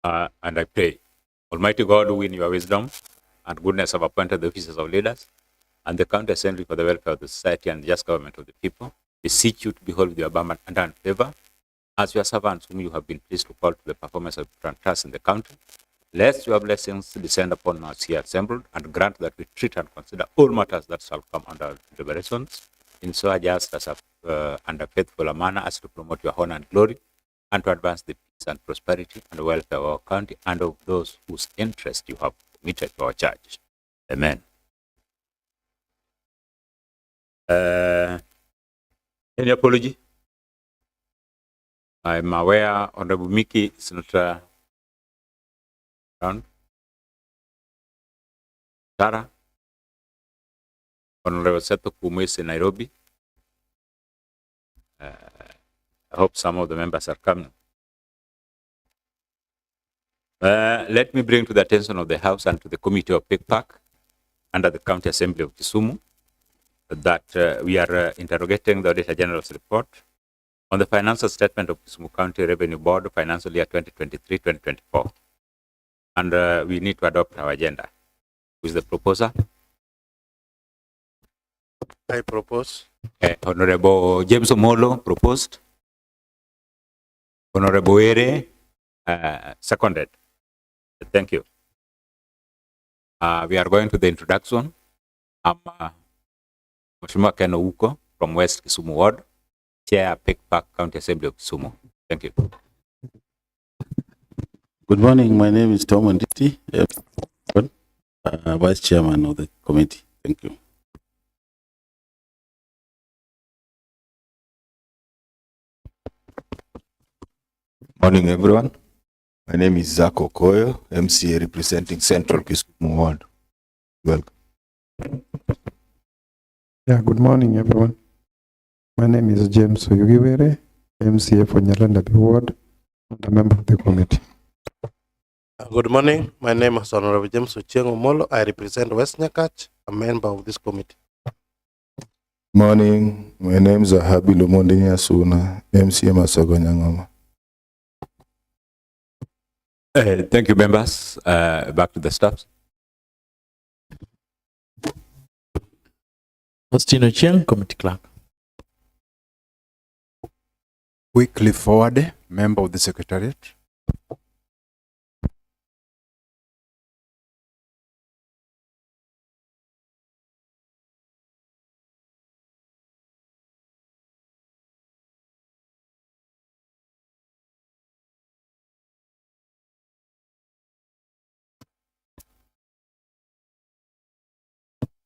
And I pray, Almighty God, who in your wisdom and goodness have appointed the officers of leaders and the county assembly for the welfare of the society and the just government of the people, beseech you to behold with your abundant favor as your servants whom you have been pleased to call to the performance of different tasks in the country. Let your blessings descend upon us here assembled, and grant that we treat and consider all matters that shall come under deliberations in so just as and a faithful manner as to promote your honor and glory, and to advance the peace and prosperity and welfare of our country and of those whose interest you have committed to our church. Amen. Any apology? I'm aware Honorable Mickey is not around. Tara? Honorable Seto Kumu is in Nairobi. I hope some of the members are coming. Let me bring to the attention of the House and to the Committee of PICPAC under the County Assembly of Kisumu that we are interrogating the Auditor General's report on the financial statement of Kisumu County Revenue Board financial year 2023-2024. And we need to adopt our agenda. Who is the proposer? I propose. Honorable James Omolo proposed. Honorable Ere seconded. Thank you. We are going to the introduction. I'm Mheshimiwa Ken Ouko from West Kisumu Ward, Chair, PICPAC County Assembly of Kisumu. Thank you. Good morning. My name is Tom Onditi, Vice Chairman of the committee. Thank you. Morning, everyone. My name is Zach Okoyo, MCA representing Central Kisumu Ward. Welcome. Yeah, good morning, everyone. My name is James Oyugiwere, MCA for Nyalenda Ward, and a member of the committee. Good morning. My name is Honorable James Ochieng Omolo. I represent West Nyakach, a member of this committee. Morning. My name is Ahabi Lumondinya Suna, MCA Masago Nyangoma. Thank you, members. Back to the staff. Austin Ochieng, Committee Clerk. Weekly Forward, member of the Secretariat.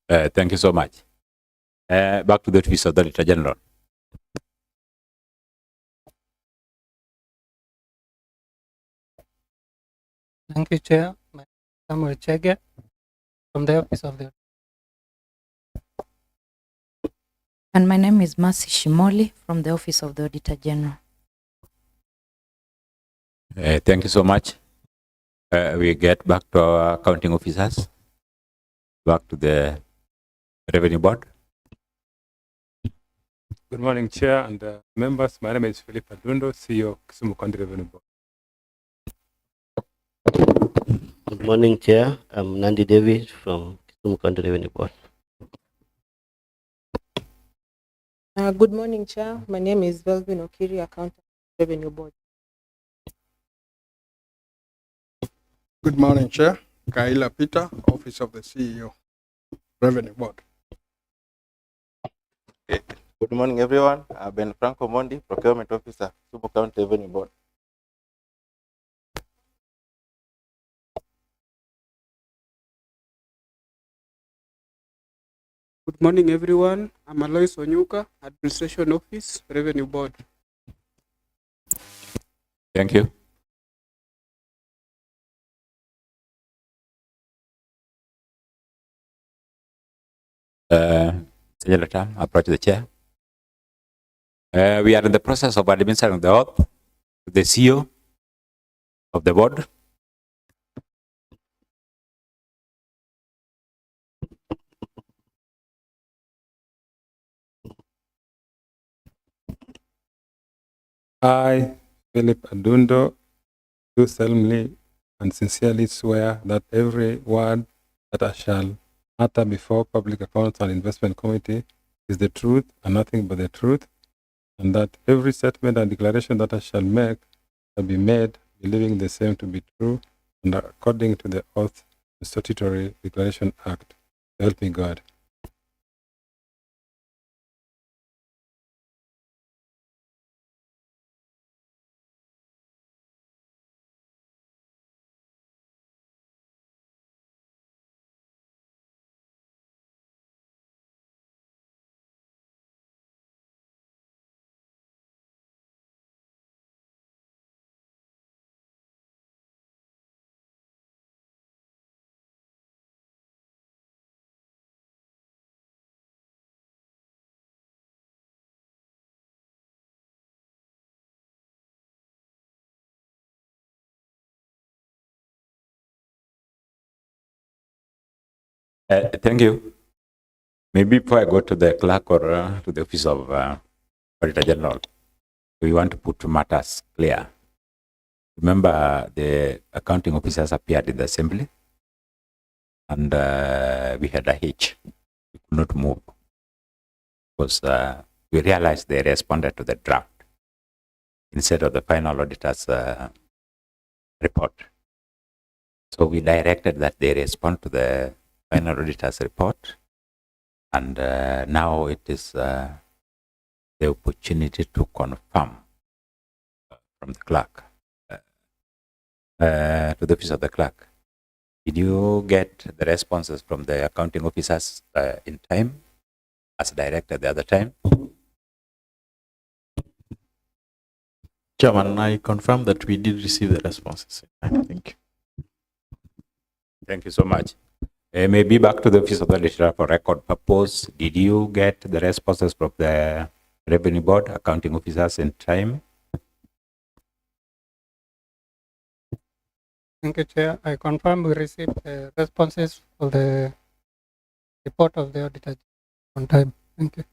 Thank you so much. Back to the office of the Auditor General. Thank you, Chair. Samuel Chege from the office of the. And my name is Mercy Shimoli from the office of the Auditor General. Thank you so much. We get back to our accounting officers. Back to the Revenue Board. Good morning, Chair and members. My name is Philip Adundo, CEO of Kisumu County Revenue Board. Good morning, Chair. I'm Nandi David from Kisumu County Revenue Board. Good morning, Chair. My name is Velvin Okiri, Accountant Revenue Board. Good morning, Chair. Kaila Peter, Office of the CEO, Revenue Board. Good morning, everyone. I've been Franco Mondi, Procurement Officer, Kisumu County Revenue Board. Good morning, everyone. I'm Alois Onyuka, Administration Office, Revenue Board. Thank you. Senator, approach the chair. We are in the process of administering the oath to the CEO of the board. I, Philip Adundo, do solemnly and sincerely swear that every word that I shall utter before Public Accounts and Investment Committee is the truth and nothing but the truth, and that every statement and declaration that I shall make shall be made believing the same to be true and according to the oath and statutory declaration act. Help me God. Thank you. Maybe before I go to the clerk or to the office of Auditor General, we want to put matters clear. Remember, the accounting officers appeared in the assembly, and we had a hitch. We could not move because we realized they responded to the draft instead of the final auditor's report. So we directed that they respond to the final auditor's report, and now it is the opportunity to confirm from the clerk to the office of the clerk. Did you get the responses from the accounting officers in time, as directed the other time? Chairman, I confirm that we did receive the responses. Thank you. Thank you so much. Maybe back to the office of the registrar for record purpose. Did you get the responses from the revenue board accounting officers in time? Thank you, Chair. I confirm we received responses for the report of the auditor on time. Thank you.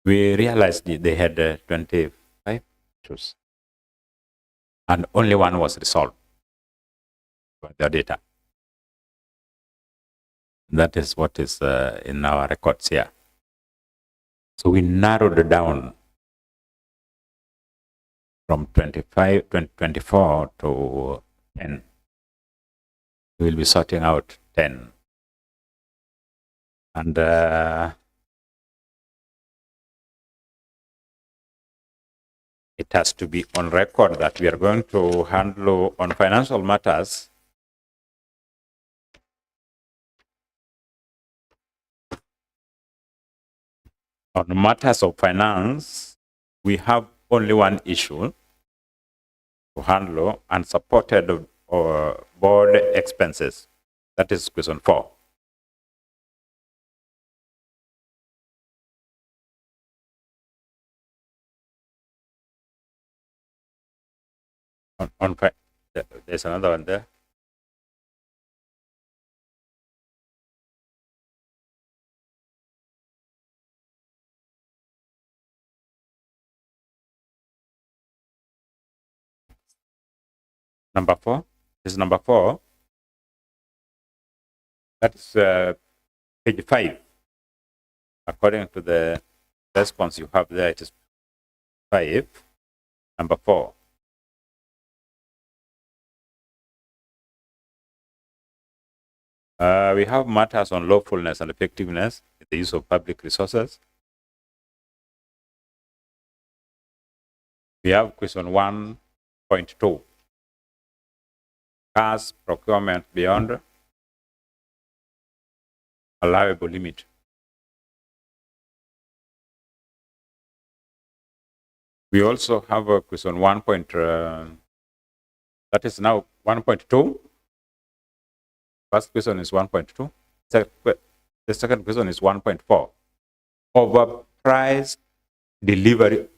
We realized they had 25 issues, and only one was resolved by the auditor. That is what is in our records here. So we narrowed it down from 24 to 10. We will be sorting out 10. And it has to be on record that we are going to handle on financial matters. On matters of finance, we have only one issue to handle, unsupported board expenses. That is question 4. There's another one there. Number 4. This is number 4. That's page 5. According to the response you have there, it is 5. Number 4. We have matters on lawfulness and effectiveness in the use of public resources. We have question 1.2. Cars procurement beyond allowable limit. We also have a question 1. That is now 1.2. First question is 1.2. The second question is 1.4. Overpriced delivery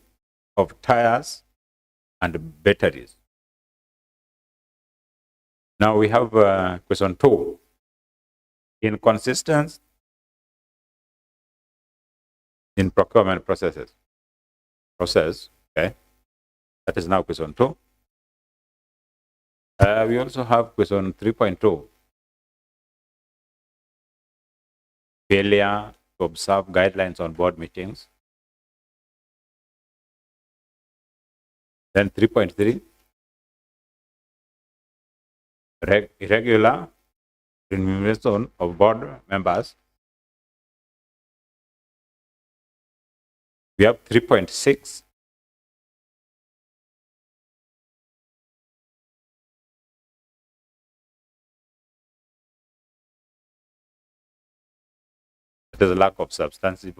of tires and batteries. Now we have question 2. in procurement process. Okay. That is now question 2. We also have question 3.2. Failure to observe guidelines on board meetings. Then 3.3. Irregular remuneration of board members. We have 3.6. There's a lack of substantive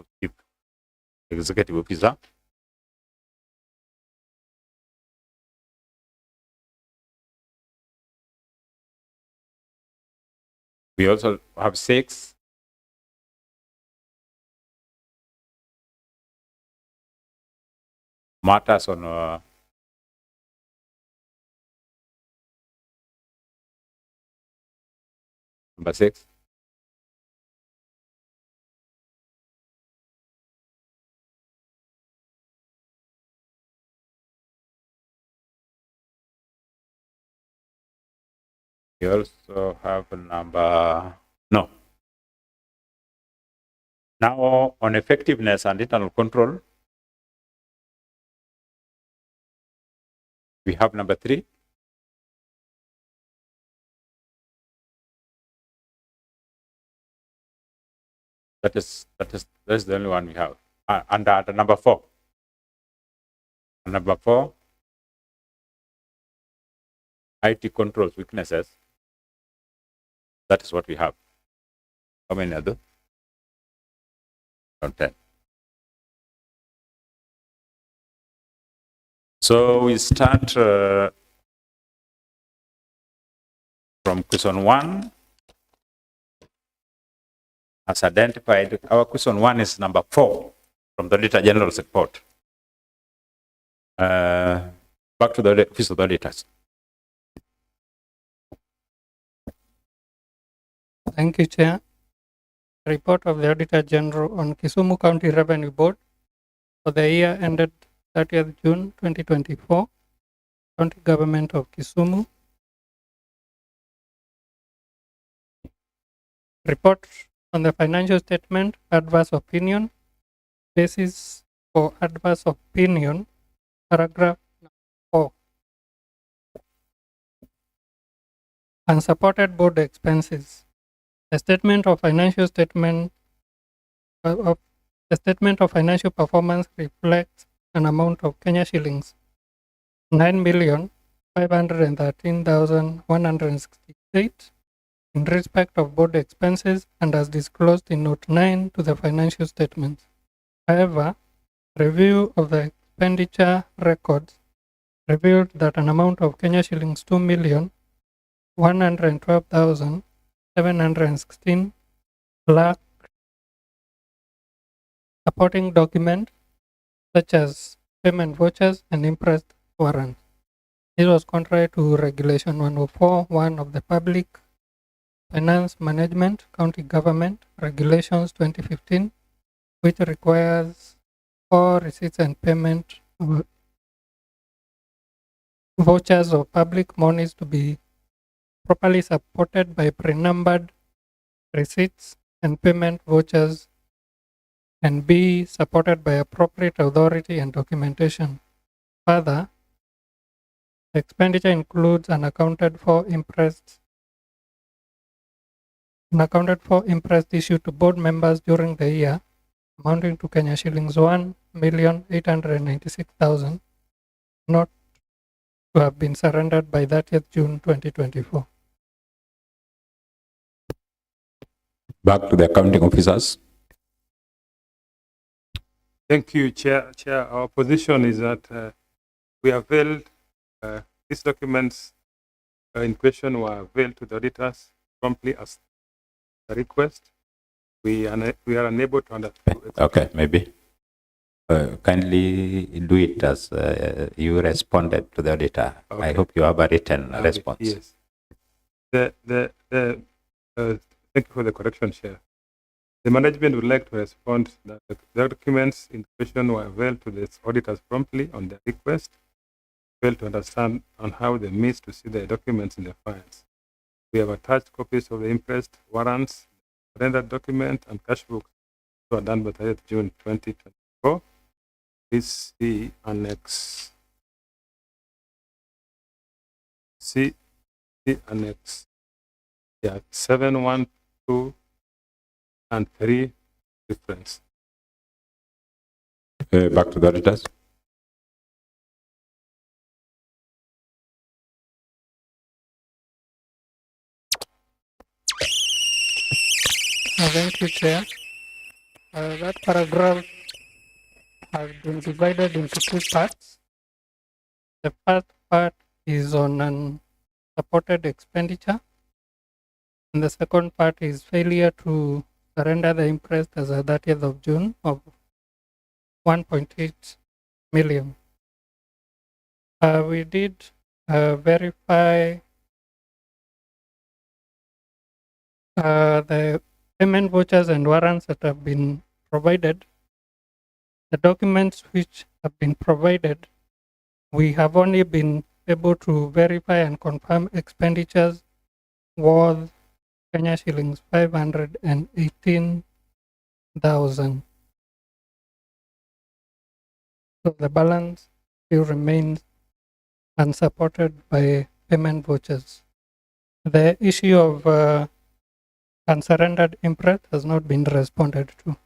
executive officer. We also have 6. Matters on number 6. We also have number, no. Now on effectiveness and internal control, we have number 3. That's the only one we have. And number 4. And number 4, IT controls weaknesses. That is what we have. How many other? 10. So we start from question 1. As identified, our question 1 is number 4 from the Auditor General's report. Back to the Office of the Auditors. Thank you, Chair. Report of the Auditor General on Kisumu County Revenue Board for the year ended 30th June 2024, County Government of Kisumu. Report on the financial statement, adverse opinion, basis for adverse opinion, paragraph 4. Unsupported board expenses. A statement of financial financial performance reflects an amount of Kenya shillings 9,513,168 in respect of board expenses and as disclosed in Note 9 to the financial statements. However, review of the expenditure records revealed that an amount of Kenya shillings 2,112,716 lacked supporting documents such as payment vouchers and impressed warrants. This was contrary to Regulation 104.1 of the Public Finance Management County Government Regulations 2015, which requires all receipts and payment vouchers of public monies to be properly supported by pre-numbered receipts and payment vouchers and be supported by appropriate authority and documentation. Further, the expenditure includes unaccounted for interest issued to board members during the year, amounting to Kenya shillings 1,896,000, not to have been surrendered by 30th June 2024. Back to the accounting officers. Thank you, Chair. Our position is that we availed these documents in question were availed to the auditors promptly as a request. We are unable to understand. Okay, maybe. Kindly do it as you responded to the auditor. Okay. I hope you have a written response. Yes. Thank you for the correction, Chair. The management would like to respond that the documents in question were availed to the auditors promptly on their request, failed to understand on how they missed to see the documents in the files. We have attached copies of the impressed warrants, rendered document, and cash books that were done by 30th June 2024. Please see Annex C Annex 7, 1, 2, and 3 reference. Back to the auditors. Thank you, Chair. That paragraph has been divided into two parts. The first part is on unsupported expenditure, and the second part is failure to surrender the interest as of 30th of June of 1.8 million. We did verify the payment vouchers and warrants that have been provided. The documents which have been provided, we have only been able to verify and confirm expenditures worth Kenya shillings 518,000. So the balance still remains unsupported by payment vouchers. The issue of unsurrendered interest has not been responded to.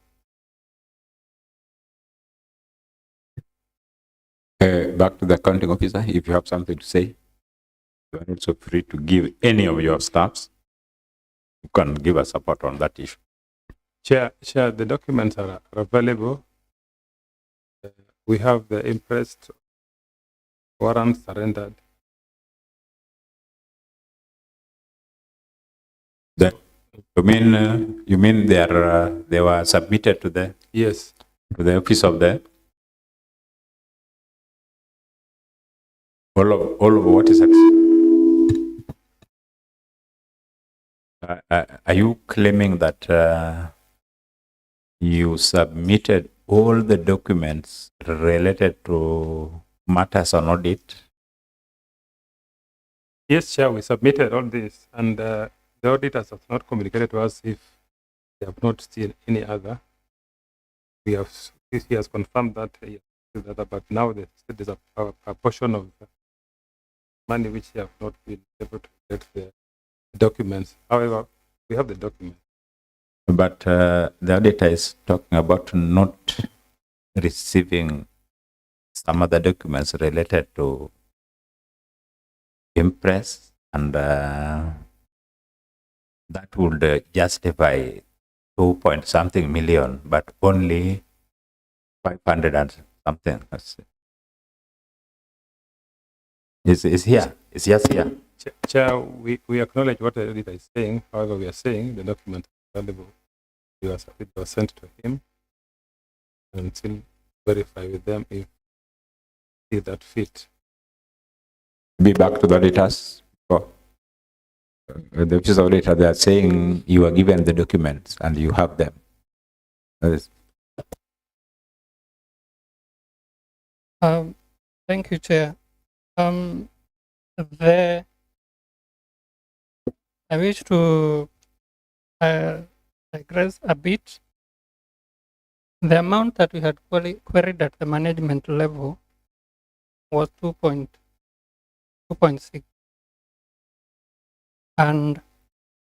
Back to the accounting officer, if you have something to say, you are also free to give any of your staffs who can give us support on that issue. Chair, the documents are available. We have the impressed warrants surrendered. That you mean they were submitted to the yes to the office of the all of what is are you claiming that you submitted all the documents related to matters on audit? Yes, Chair, we submitted all this, and the auditors have not communicated to us if they have not seen any other. He has confirmed that, but now there's a portion of money which they have not been able to get the documents. However, we have the documents. But the auditor is talking about not receiving some other documents related to impress, and that would justify 2-point-something million, but only 500 and something. It's here. It's just here. Chair, we acknowledge what the auditor is saying. However, we are saying the document is available. It was sent to him, and still verify with them if that fit. Be back to the auditors. The office of auditor, they are saying you are given the documents and you have them. Thank you, Chair. I wish to digress a bit. The amount that we had queried at the management level was 2.6. And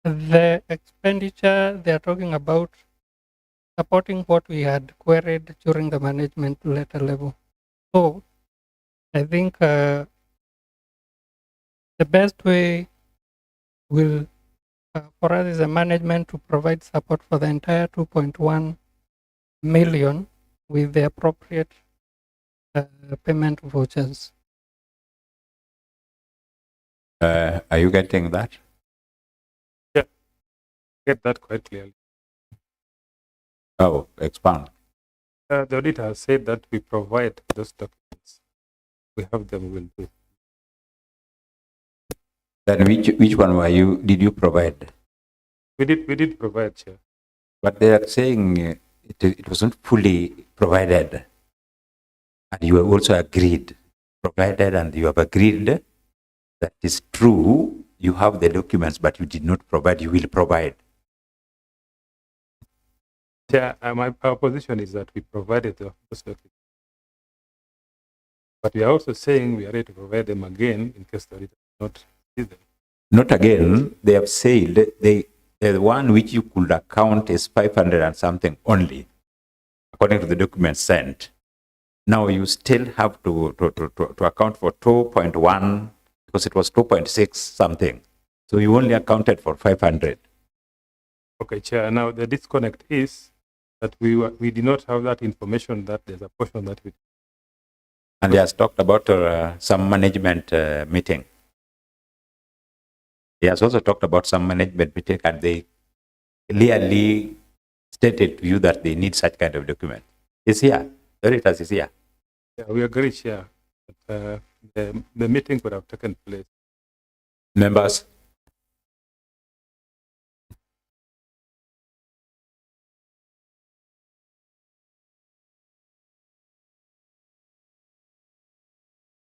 the expenditure they are talking about supporting what we had queried during the management letter level. So I think the best way will for us as a management to provide support for the entire 2.1 million with the appropriate payment vouchers. Are you getting that? Yeah, get that quite clearly. Oh, expand. The auditor has said that we provide those documents. We have them, we'll do. Then which one did you provide? We did provide, Chair. But they are saying it wasn't fully provided. And you have also agreed, provided, and you have agreed that is true. You have the documents, but you did not provide, you will provide. Yeah, our position is that we provided those documents. But we are also saying we are ready to provide them again in case the auditor does not see them. Not again, they have said the one which you could account is 500 and something only, according to the documents sent. Now you still have to account for 2.1 because it was 2.6 something. So you only accounted for 500. Okay, Chair. Now the disconnect is that we did not have that information that there's a portion that we. And he has talked about some management meeting. He has also talked about some management meeting, and they clearly stated to you that they need such kind of document. It's here. Veritas is here. Yeah, we agree, Chair. But, the meeting could have taken place. Members.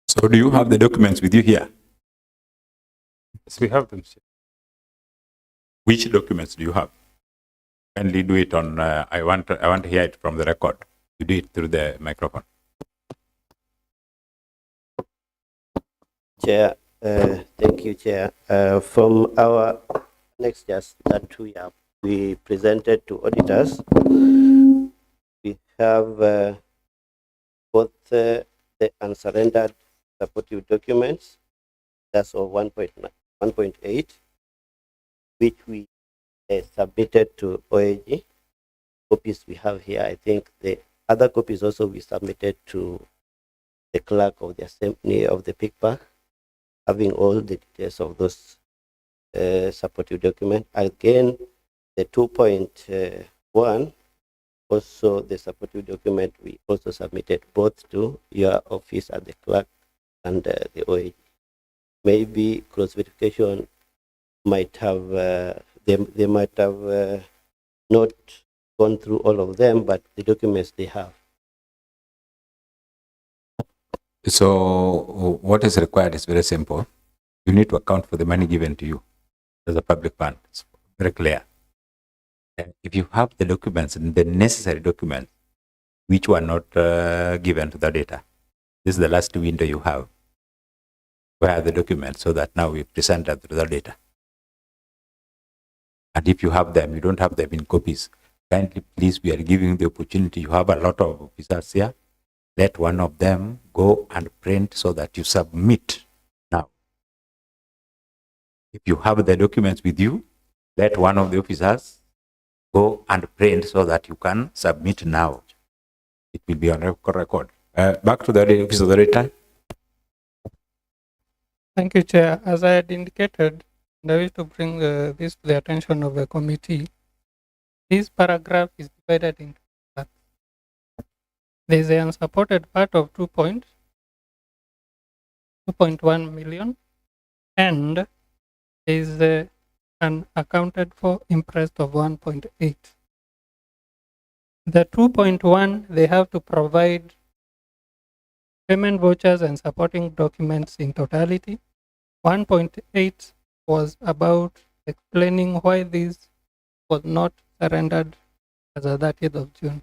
So do you have the documents with you here? Yes, we have them, Chair. Which documents do you have? Kindly do it on, I want to hear it from the record. You do it through the microphone. Chair, thank you, Chair. From our next just that we presented to auditors, we have both the unsurrendered supportive documents, that's all 1.8, which we submitted to OAG. Copies we have here. I think the other copies also we submitted to the clerk of the assembly of the PICPAC, having all the details of those supportive documents. Again, the 2.1, also the supportive document we also submitted both to your office at the clerk and the OAG. Maybe cross verification might have they might have not gone through all of them, but the documents they have. So what is required is very simple. You need to account for the money given to you as a public fund. It's very clear. And if you have the documents, the necessary documents, which were not given to the data, this is the last window you have. Where are the documents so that now we present that to the data? And if you have them, you don't have them in copies, kindly please, we are giving the opportunity. You have a lot of officers here. Let one of them go and print so that you submit now. If you have the documents with you, let one of the officers go and print so that you can submit now. It will be on record. Back to the office of the auditor. Thank you, Chair. As I had indicated, and I wish to bring this to the attention of the committee. This paragraph is divided into parts. There is the unsupported part of 2.1 million, and there is an accounted for interest of 1.8. The 2.1, they have to provide payment vouchers and supporting documents in totality. 1.8 was about explaining why this was not surrendered as of 30th of June.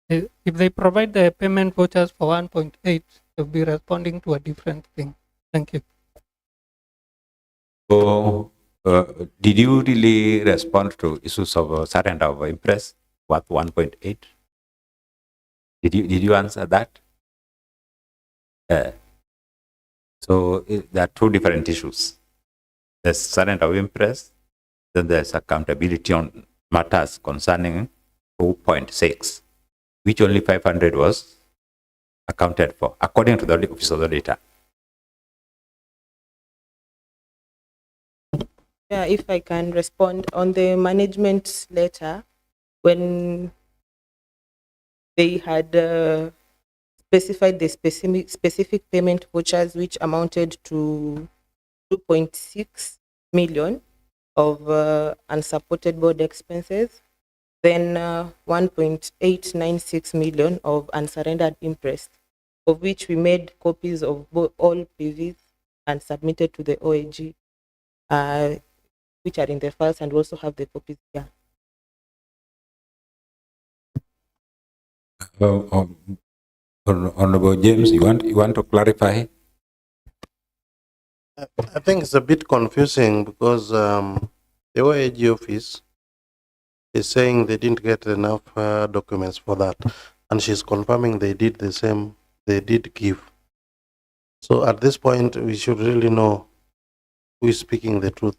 If they provide the payment vouchers for 1.8, they'll be responding to a different thing. Thank you. So, did you really respond to issues of surrender of interest worth 1.8? Did you answer that? So there are two different issues. There's surrender of interest, then there's accountability on matters concerning 2.6, which only 500 was accounted for, according to the Office of the Auditor. Yeah, if I can respond on the management letter, when they had specified the specific payment vouchers, which amounted to 2.6 million of unsupported board expenses, then 1.896 million of unsurrendered interest, of which we made copies of all PVs and submitted to the OAG, which are in the files, and we also have the copies here. Honorable James, you want to clarify? I think it's a bit confusing because the OAG office is saying they didn't get enough documents for that, and she's confirming they did the same, they did give. So at this point, we should really know who is speaking the truth.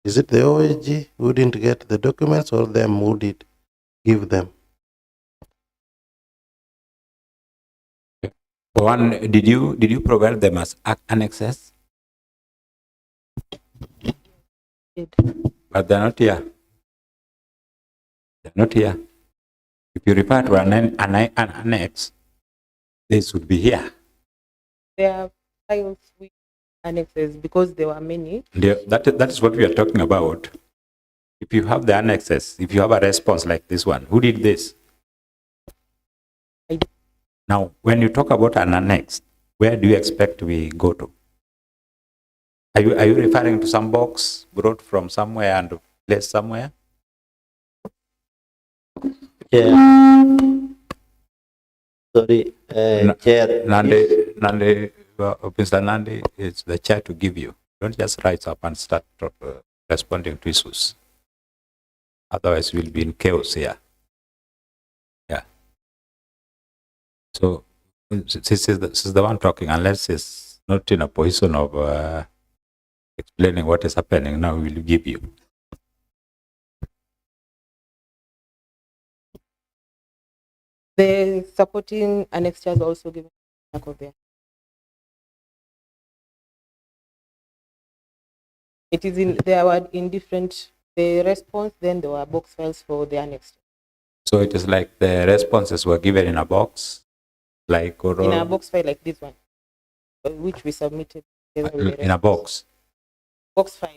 Is it the OAG who didn't get the documents, or them who did give them? One, did you provide them as annexes? But they're not here. They're not here. If you refer to an annex, they should be here. There are files with annexes because there were many. That is what we are talking about. If you have the annexes, if you have a response like this one, who did this? Now, when you talk about an annex, where do you expect we go to? Are you referring to some box brought from somewhere and placed somewhere? Yeah. Sorry, Chair. Mr. Nandi, it's the chair to give you. Don't just rise up and start responding to issues. Otherwise, we'll be in chaos here. Yeah. So, this is the one talking, unless it's not in a position of explaining what is happening. Now we'll give you. The supporting annexures are also given back of there. It is in, they were in different, the response, then there were box files for the annex. So it is like the responses were given in a box, like in a box file like this one, which we submitted in a box. Box file.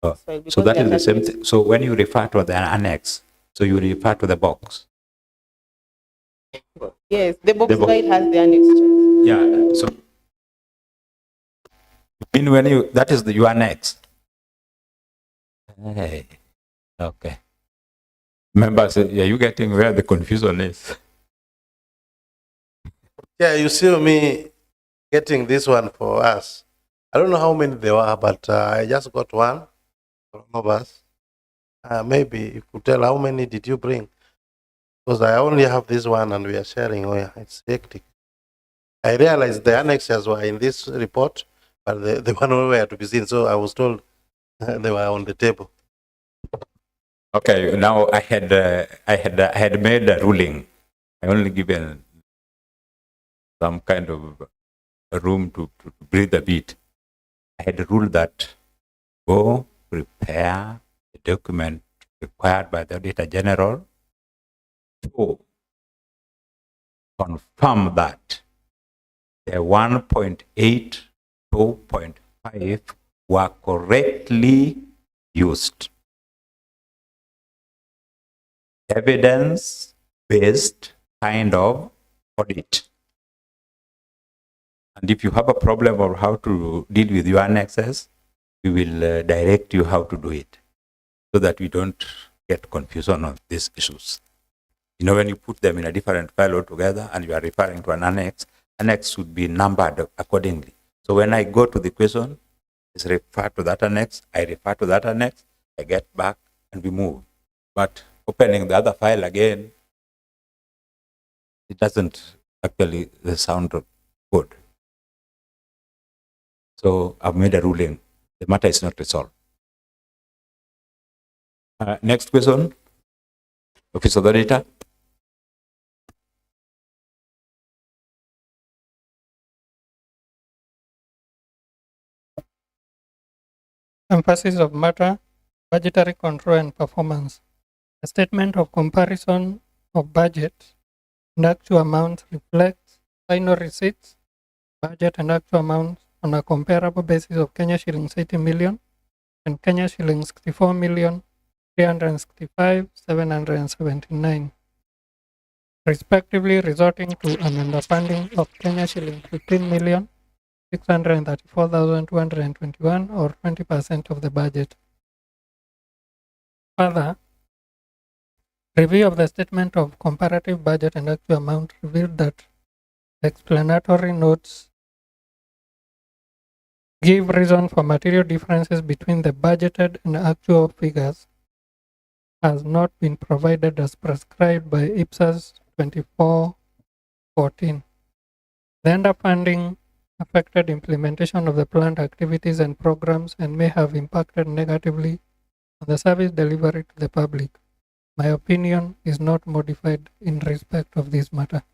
Oh, so that is the same thing. So when you refer to the annex, so you refer to the box. Yes, the box file has the annex. Yeah. So when you, that is your annex. Hey. Okay. Members, are you getting where the confusion is? Yeah, you see me getting this one for us. I don't know how many there were, but I just got one from of us. Maybe you could tell how many did you bring? Because I only have this one and we are sharing. Oh yeah, it's hectic. I realized the annexes were in this report, but the one were to be seen. So I was told they were on the table. Okay, now I had made a ruling. I only given some kind of room to breathe a bit. I had ruled that go prepare the document required by the Auditor General to confirm that the 1.8, 2.5 were correctly used. Evidence-based kind of audit. And if you have a problem of how to deal with your annexes, we will direct you how to do it so that we don't get confusion on these issues. You know, when you put them in a different file altogether and you are referring to an annex, annex should be numbered accordingly. So when I go to the question, it's referred to that annex, I refer to that annex, I get back and we move. But opening the other file again, it doesn't actually sound good. So I've made a ruling. The matter is not resolved. Next question. Office of the Auditor. Emphasis of matter, budgetary control and performance. A statement of comparison of budget and actual amounts reflects final receipts, budget and actual amounts on a comparable basis of Kenya shillings 80 million and Kenya shillings 64 million 365, 779, respectively, resulting to an underfunding of Kenya shilling 15,634,221 or 20% of the budget. Further, review of the statement of comparative budget and actual amount revealed that explanatory notes give reason for material differences between the budgeted and actual figures has not been provided as prescribed by IPSAS 2414. The underfunding affected implementation of the planned activities and programs and may have impacted negatively on the service delivery to the public. My opinion is not modified in respect of this matter.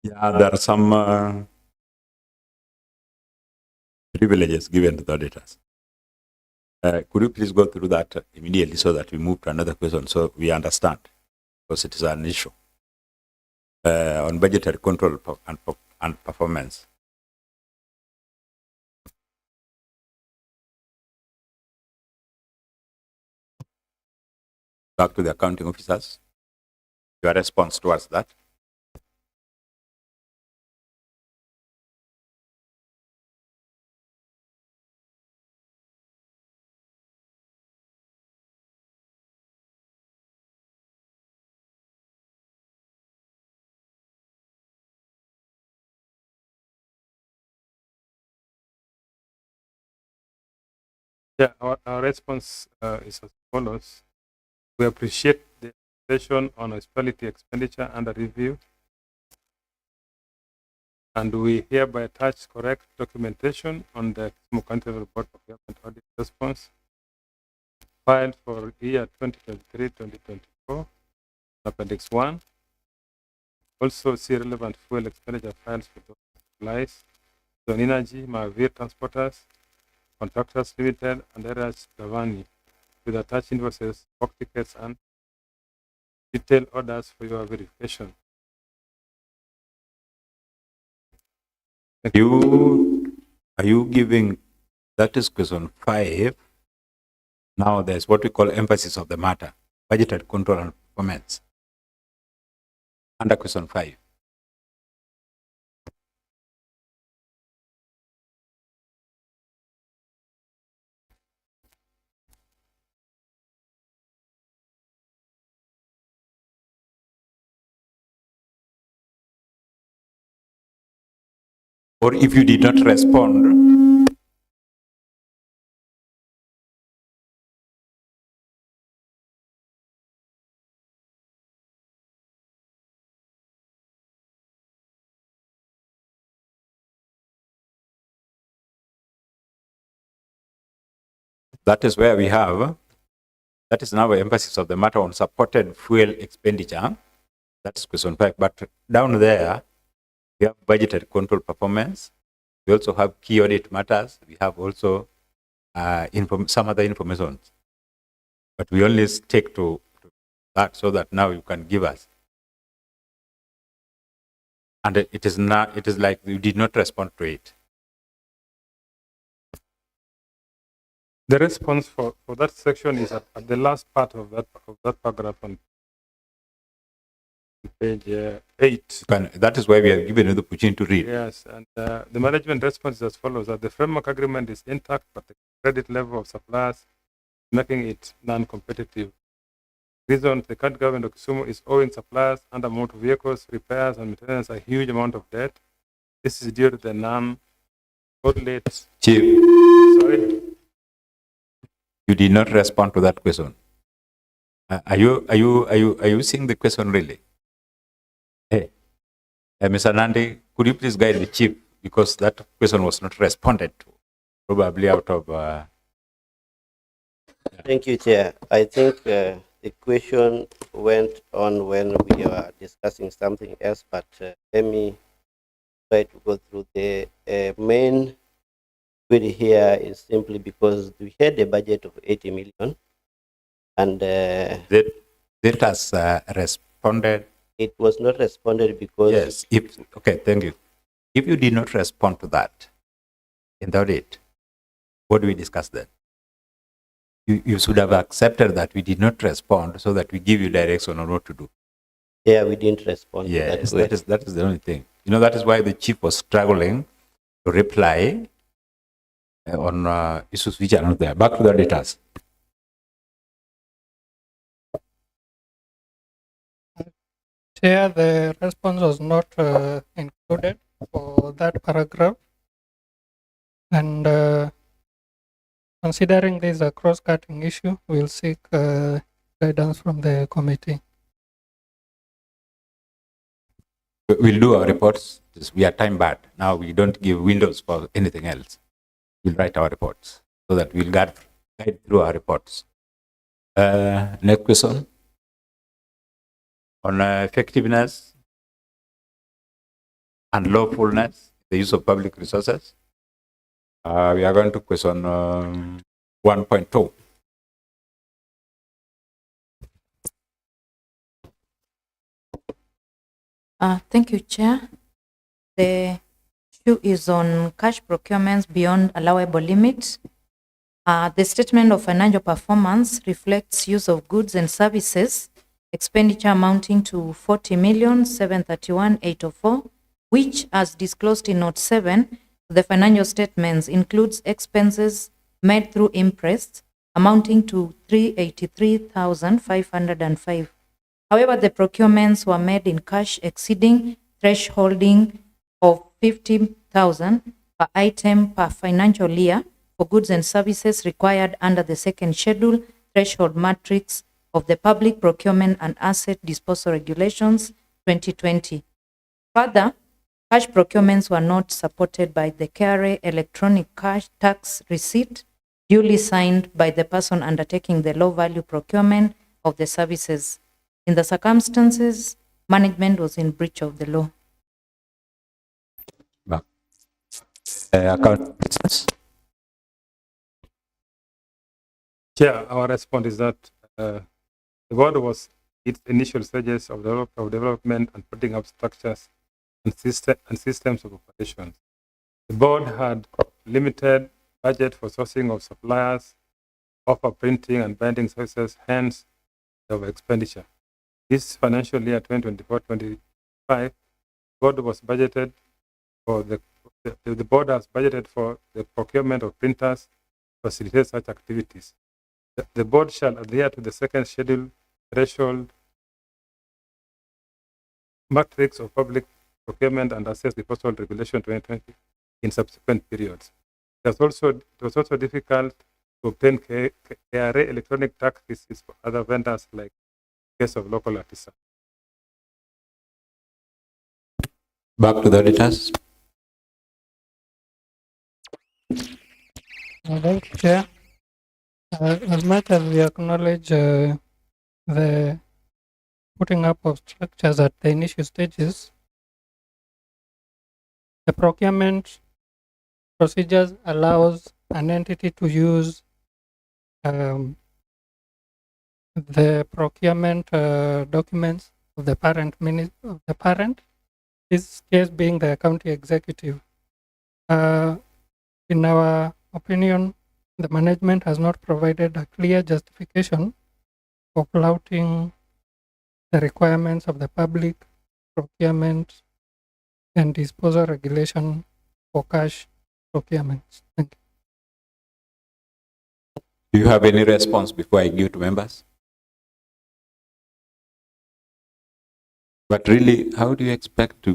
Yeah, there are some privileges given to the auditors. Could you please go through that immediately so that we move to another question so we understand? Because it is an issue on budgetary control and performance. Back to the accounting officers. Your response towards that? Yeah, our response is as follows. We appreciate the session on hospitality expenditure under review, and we hereby attach correct documentation on the Kisumu County Report of Government Audit Response filed for year 2023-2024, Appendix 1. Also see relevant fuel expenditure files for those supplies, Zone Energy, Mahavir Transporters, Contractors Limited, and Eras Gavani, with attached invoices, work tickets, and detailed orders for your verification. Are you giving, that is question 5. Now there's what we call emphasis of the matter, budgetary control and performance. Under question 5. Or if you did not respond, that is where we have, that is now emphasis of the matter on supported fuel expenditure. That's question 5. But down there, we have budgetary control performance. We also have key audit matters. We have also some other information. But we only stick to that so that now you can give us. And it is like you did not respond to it. The response for that section is at the last part of that paragraph on page 8. That is why we are given the opportunity to read. Yes, and the management response is as follows: that the framework agreement is intact, but the credit level of suppliers making it non-competitive. Reason: the current government of Kisumu is owing suppliers under motor vehicles, repairs, and maintenance a huge amount of debt. This is due to the non-correlate. Chief, Sorry. you did not respond to that question. Are you seeing the question really? Hey, Mr. Nandi, could you please guide the chief, because that question was not responded to, probably out of. Thank you, Chair. I think the question went on when we were discussing something else, but let me try to go through the main query here is simply because we had a budget of 80 million, and that has responded. It was not responded because yes. Okay, thank you. If you did not respond to that in the audit, what do we discuss then? You should have accepted that we did not respond so that we give you direction on what to do. Yeah, we didn't respond. Yes, to that. that is the only thing. You know, that is why the chief was struggling to reply on issues which are not there. Back to the editors. Chair, the response was not included for that paragraph. And considering this a cross-cutting issue, we'll seek guidance from the committee. We'll do our reports. We are time bad. Now we don't give windows for anything else. We'll write our reports so that we'll guide through our reports. Next question. On effectiveness and lawfulness, the use of public resources. We are going to question 1.2. Thank you, Chair. The issue is on cash procurements beyond allowable limits. The statement of financial performance reflects use of goods and services, expenditure amounting to 40,731,804, which, as disclosed in Note 7, the financial statements includes expenses made through imprest amounting to 383,505. However, the procurements were made in cash exceeding thresholding of 50,000 per item per financial year for goods and services required under the second schedule threshold matrix of the Public Procurement and Asset Disposal Regulations 2020. Further, cash procurements were not supported by the KRA electronic cash tax receipt duly signed by the person undertaking the low value procurement of the services. In the circumstances, management was in breach of the law. Chair, our response is that the board was its initial stages of development and putting up structures and systems of operations. The board had limited budget for sourcing of suppliers, offer printing and binding services, hence of expenditure. This financial year 2024-25, board was budgeted for the board has budgeted for the procurement of printers to facilitate such activities. The board shall adhere to the second schedule threshold matrix of public procurement and asset disposal regulation 2020 in subsequent periods. It was also difficult to obtain KRA electronic tax receipts for other vendors like the case of local artisans. Back to the editors. Thank you, Chair. As much as we acknowledge the putting up of structures at the initial stages, the procurement procedures allows an entity to use the procurement documents of the parent, this case being the county executive. In our opinion, the management has not provided a clear justification for flouting the requirements of the public procurement and disposal regulation for cash procurements. Thank you. Do you have any response before I give to members? But really, how do you expect to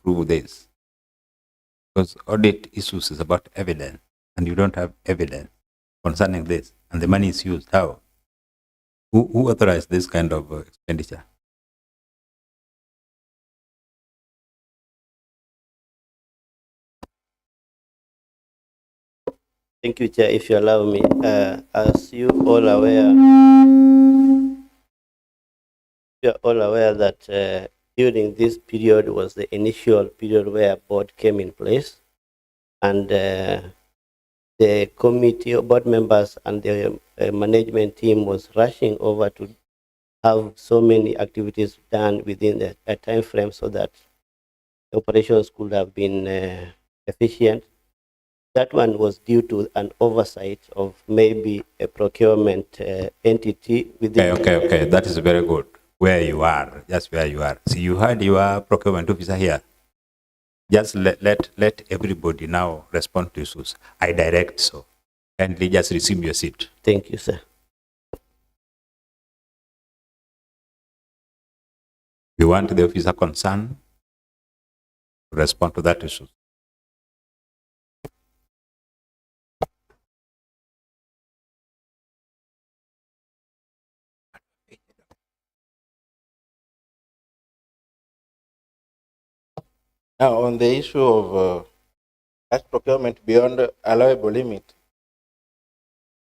prove this? Because audit issues is about evidence, and you don't have evidence concerning this, and the money is used. How? Who authorized this kind of expenditure? Thank you, Chair. If you allow me, as you all aware that during this period was the initial period where board came in place, and the committee of board members and the management team was rushing over to have so many activities done within a time frame so that operations could have been efficient. that one was due to an oversight of maybe a procurement entity within. Okay. That is very good. Where you are, just where you are. See, you had your procurement officer here. Just let everybody now respond to issues. I direct so. Kindly just resume your seat. Thank you, sir. We want the officer concerned to respond to that issue. Now, on the issue of cash procurement beyond allowable limit,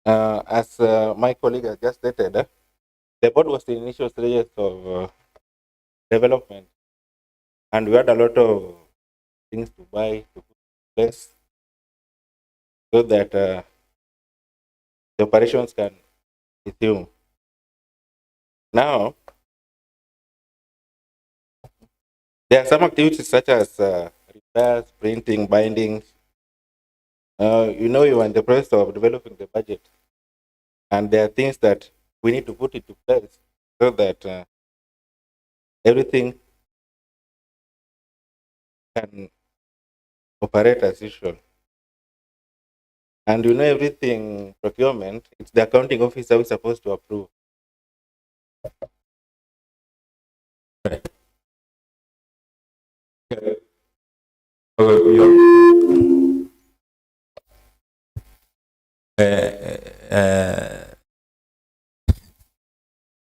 as my colleague has just stated, the board was the initial stages of development, and we had a lot of things to buy to put in place so that the operations can resume. Now, there are some activities such as repairs, printing, binding. You are in the process of developing the budget, and there are things that we need to put into place so that everything can operate as usual. And everything procurement, it's the accounting officer who's supposed to approve.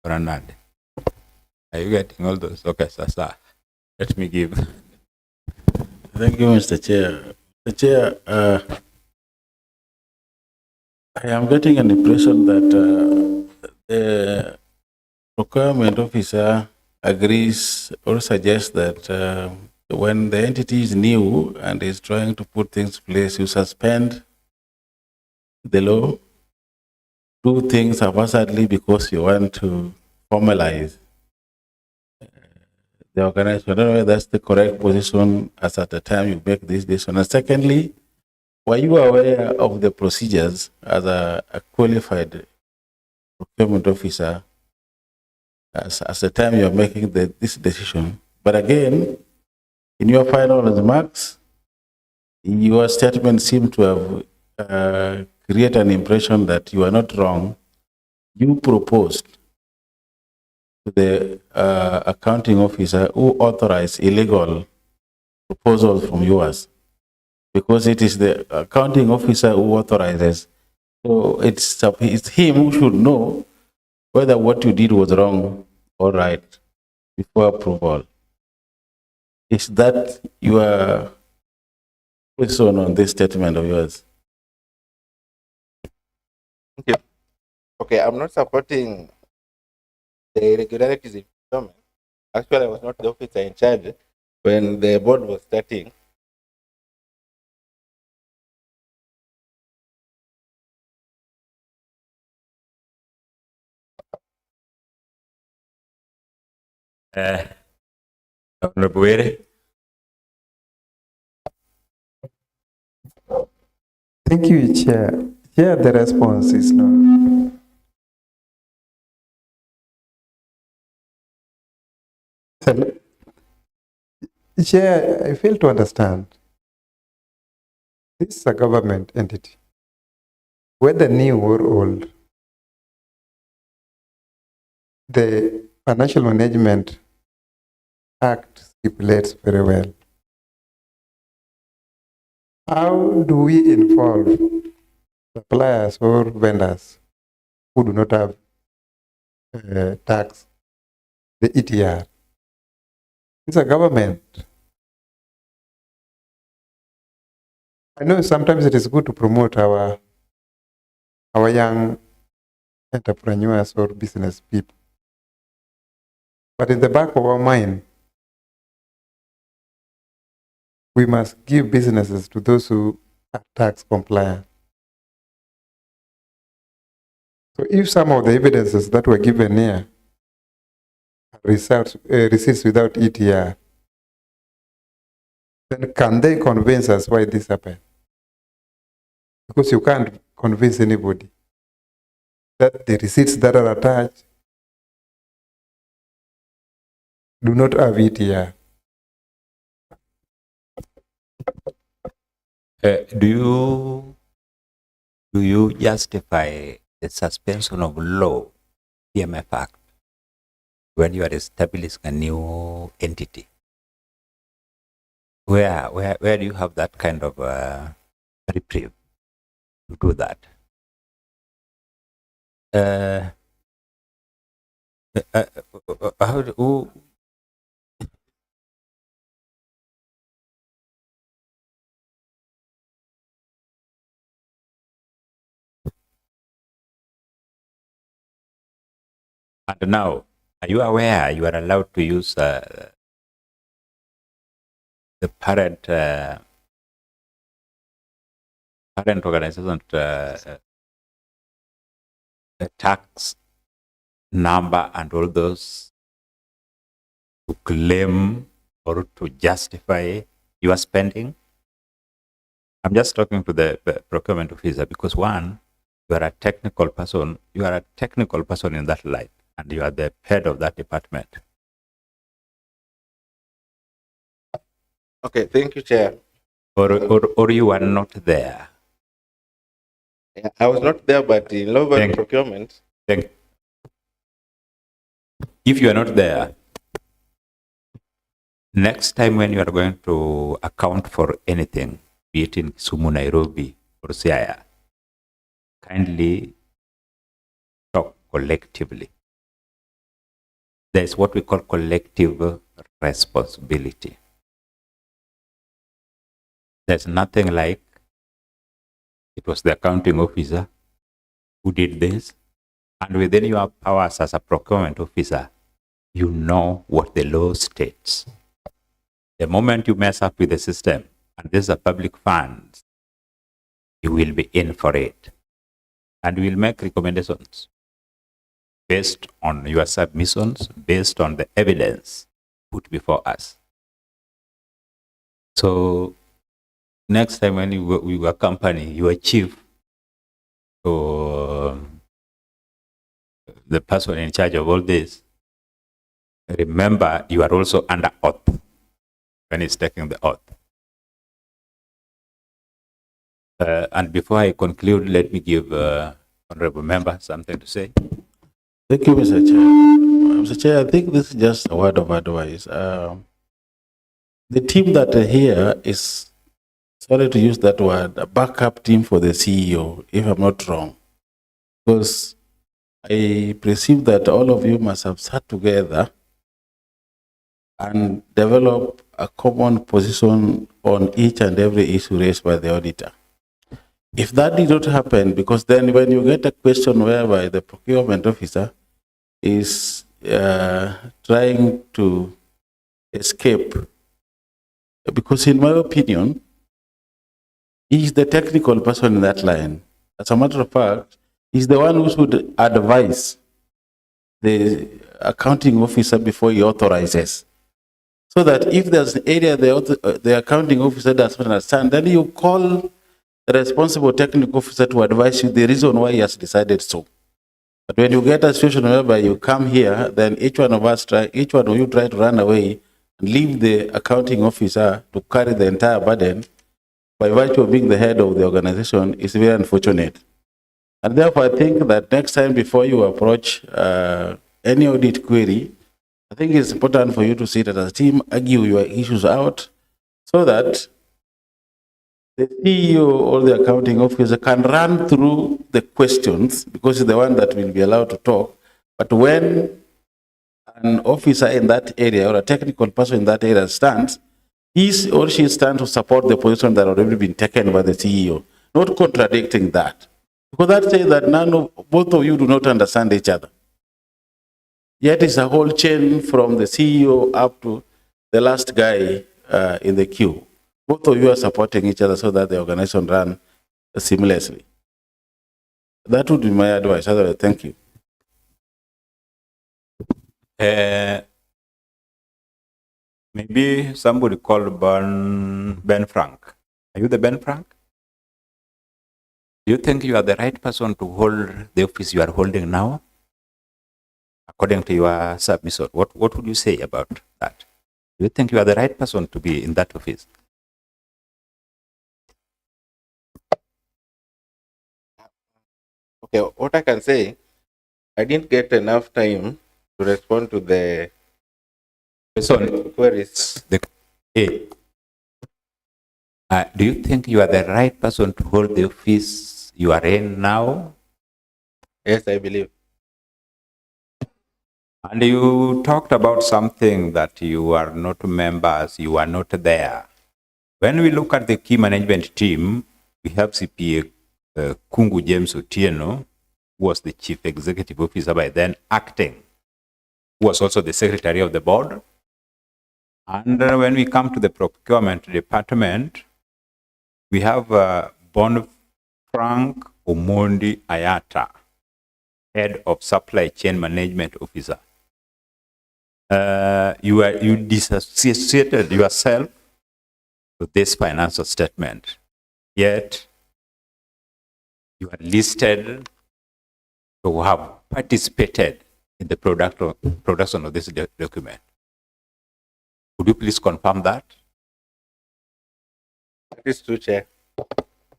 Ranad. Are you getting all those? Okay, sir. Let me give. Thank you, Mr. Chair. Mr. Chair, I am getting an impression that the procurement officer agrees or suggests that when the entity is new and is trying to put things in place, you suspend the law, do things haphazardly because you want to formalize the organization. I don't know whether that's the correct position as at the time you make this decision. And secondly, were you aware of the procedures as a qualified procurement officer as the time you're making this decision? But again, in your final remarks, your statement seemed to have created an impression that you are not wrong. You proposed to the accounting officer who authorized illegal proposals from yours, because it is the accounting officer who authorizes. So it's him who should know whether what you did was wrong or right before approval. Is that your position on this statement of yours? Thank you. Okay, I'm not supporting the irregularities in procurement. Actually, I was not the officer in charge when the board was starting. Honorable Were. Thank you, Chair. Chair, the response is no. Chair, I fail to understand. This is a government entity, whether new or old. The Financial Management Act stipulates very well. How do we involve suppliers or vendors who do not have tax, the ETR? It's a government. I know sometimes it is good to promote our young entrepreneurs or business people. But in the back of our mind, we must give businesses to those who are tax compliant. So if some of the evidences that were given here are receipts without ETR, then can they convince us why this happened? because you can't convince anybody that the receipts that are attached do not have it here. Do you justify the suspension of law, PMF Act, when you are establishing a new entity? Where do you have that kind of reprieve to do that? Who? And now, are you aware you are allowed to use the parent organization tax number and all those to claim or to justify your spending? I'm just talking to the procurement officer because one, you are a technical person. You are a technical person in that line, and you are the head of that department. Okay, thank you, Chair. Or you are not there. Yeah, I was not there, but in law and procurement. If you are not there, next time when you are going to account for anything, be it in Kisumu, Nairobi, or Siaya, kindly talk collectively. There's what we call collective responsibility. There's nothing like it was the accounting officer who did this, and within your powers as a procurement officer, you know what the law states. The moment you mess up with the system, and these are public funds, you will be in for it. And we'll make recommendations based on your submissions, based on the evidence put before us. So next time when you accompany your chief or the person in charge of all this, remember you are also under oath when he's taking the oath. And before I conclude, let me give honorable member something to say. Thank you, Mr. Chair. Mr. Chair, I think this is just a word of advice. The team that are here is, sorry to use that word, a backup team for the CEO, if I'm not wrong. Because I perceive that all of you must have sat together and develop a common position on each and every issue raised by the auditor. If that did not happen, because then when you get a question whereby the procurement officer is trying to escape, because in my opinion, he is the technical person in that line. As a matter of fact, he's the one who should advise the accounting officer before he authorizes. So that if there's an area the accounting officer doesn't understand, then you call the responsible technical officer to advise you the reason why he has decided so. But when you get a situation whereby you come here, then each one of you try to run away and leave the accounting officer to carry the entire burden by virtue of being the head of the organization is very unfortunate. And therefore, I think that next time before you approach any audit query, I think it's important for you to sit as a team, argue your issues out, so that the CEO or the accounting officer can run through the questions, because he's the one that will be allowed to talk. But when an officer in that area or a technical person in that area stands, he or she stands to support the position that already been taken by the CEO, not contradicting that. Because that says that both of you do not understand each other. Yet it's a whole chain from the CEO up to the last guy in the queue. Both of you are supporting each other so that the organization run seamlessly. That would be my advice. Otherwise, thank you. Maybe somebody called Ben Frank. Are you the Ben Frank? Do you think you are the right person to hold the office you are holding now? According to your submission, what would you say about that? Do you think you are the right person to be in that office? Okay, what I can say, I didn't get enough time to respond to the queries. Do you think you are the right person to hold the office you are in now? Yes, I believe. And you talked about something that you are not members, you are not there. When we look at the key management team, we have CPA Kungu James Otieno, who was the chief executive officer by then acting, who was also the secretary of the board. And when we come to the procurement department, we have Bon Frank Omondi Ayata, head of supply chain management officer. You disassociated yourself with this financial statement, yet you are listed to have participated in the production of this document. Could you please confirm that? That is true, Chair.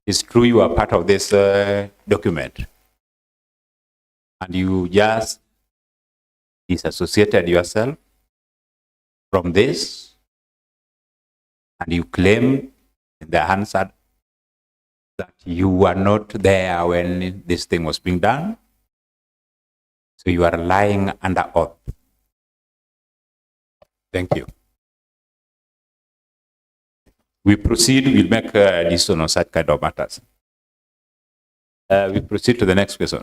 It's true you are part of this document, and you just disassociated yourself from this, and you claim in the answer that you were not there when this thing was being done. So you are lying under oath. Thank you. We proceed, we'll make a decision on such kind of matters. We proceed to the next question.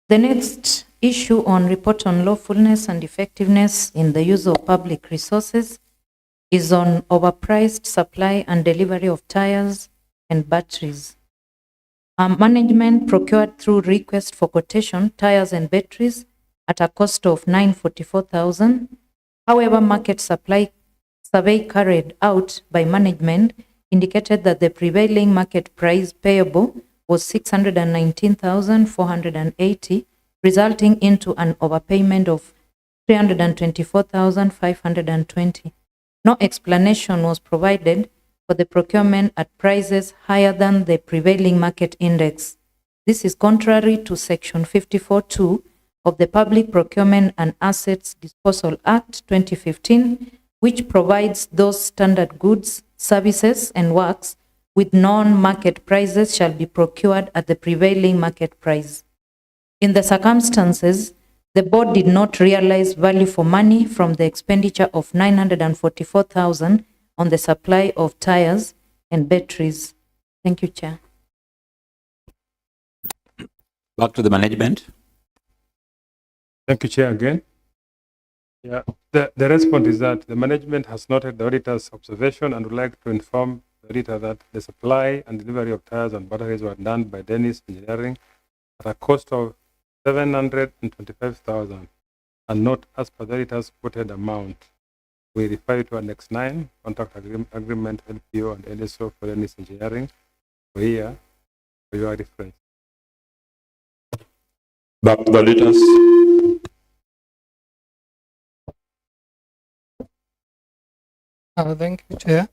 The next issue on report on lawfulness and effectiveness in the use of public resources is on overpriced supply and delivery of tires and batteries. Management procured through request for quotation tires and batteries at a cost of 944,000. However, market supply survey carried out by management indicated that the prevailing market price payable was 619,480, resulting into an overpayment of 324,520. No explanation was provided for the procurement at prices higher than the prevailing market index. This is contrary to Section 54(2) of the Public Procurement and Assets Disposal Act 2015, which provides those standard goods, services, and works with non-market prices shall be procured at the prevailing market price. In the circumstances, the board did not realize value for money from the expenditure of 944,000 on the supply of tires and batteries. Thank you, Chair. Back to the management. Thank you, Chair, again. Yeah, the response is that the management has noted the auditor's observation and would like to inform the auditor that the supply and delivery of tires and batteries were done by Dennis Engineering at a cost of 725,000 and not as per the auditor's quoted amount. We refer you to Annex 9, Contract Agreement, LPO, and NSO for Dennis Engineering for here for your reference. Back to the auditors. Thank you, Chair.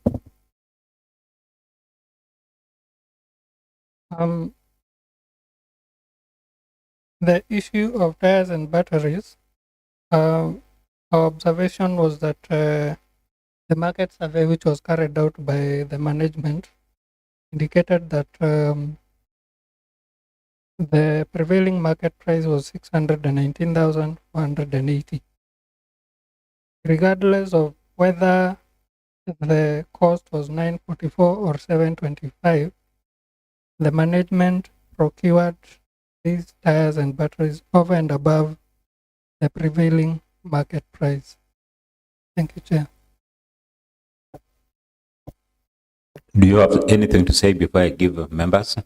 The issue of tires and batteries, our observation was that the market survey which was carried out by the management indicated that the prevailing market price was 619,480. Regardless of whether the cost was 944 or 725, the management procured these tires and batteries over and above the prevailing market price. Thank you, Chair. Do you have anything to say before I give members?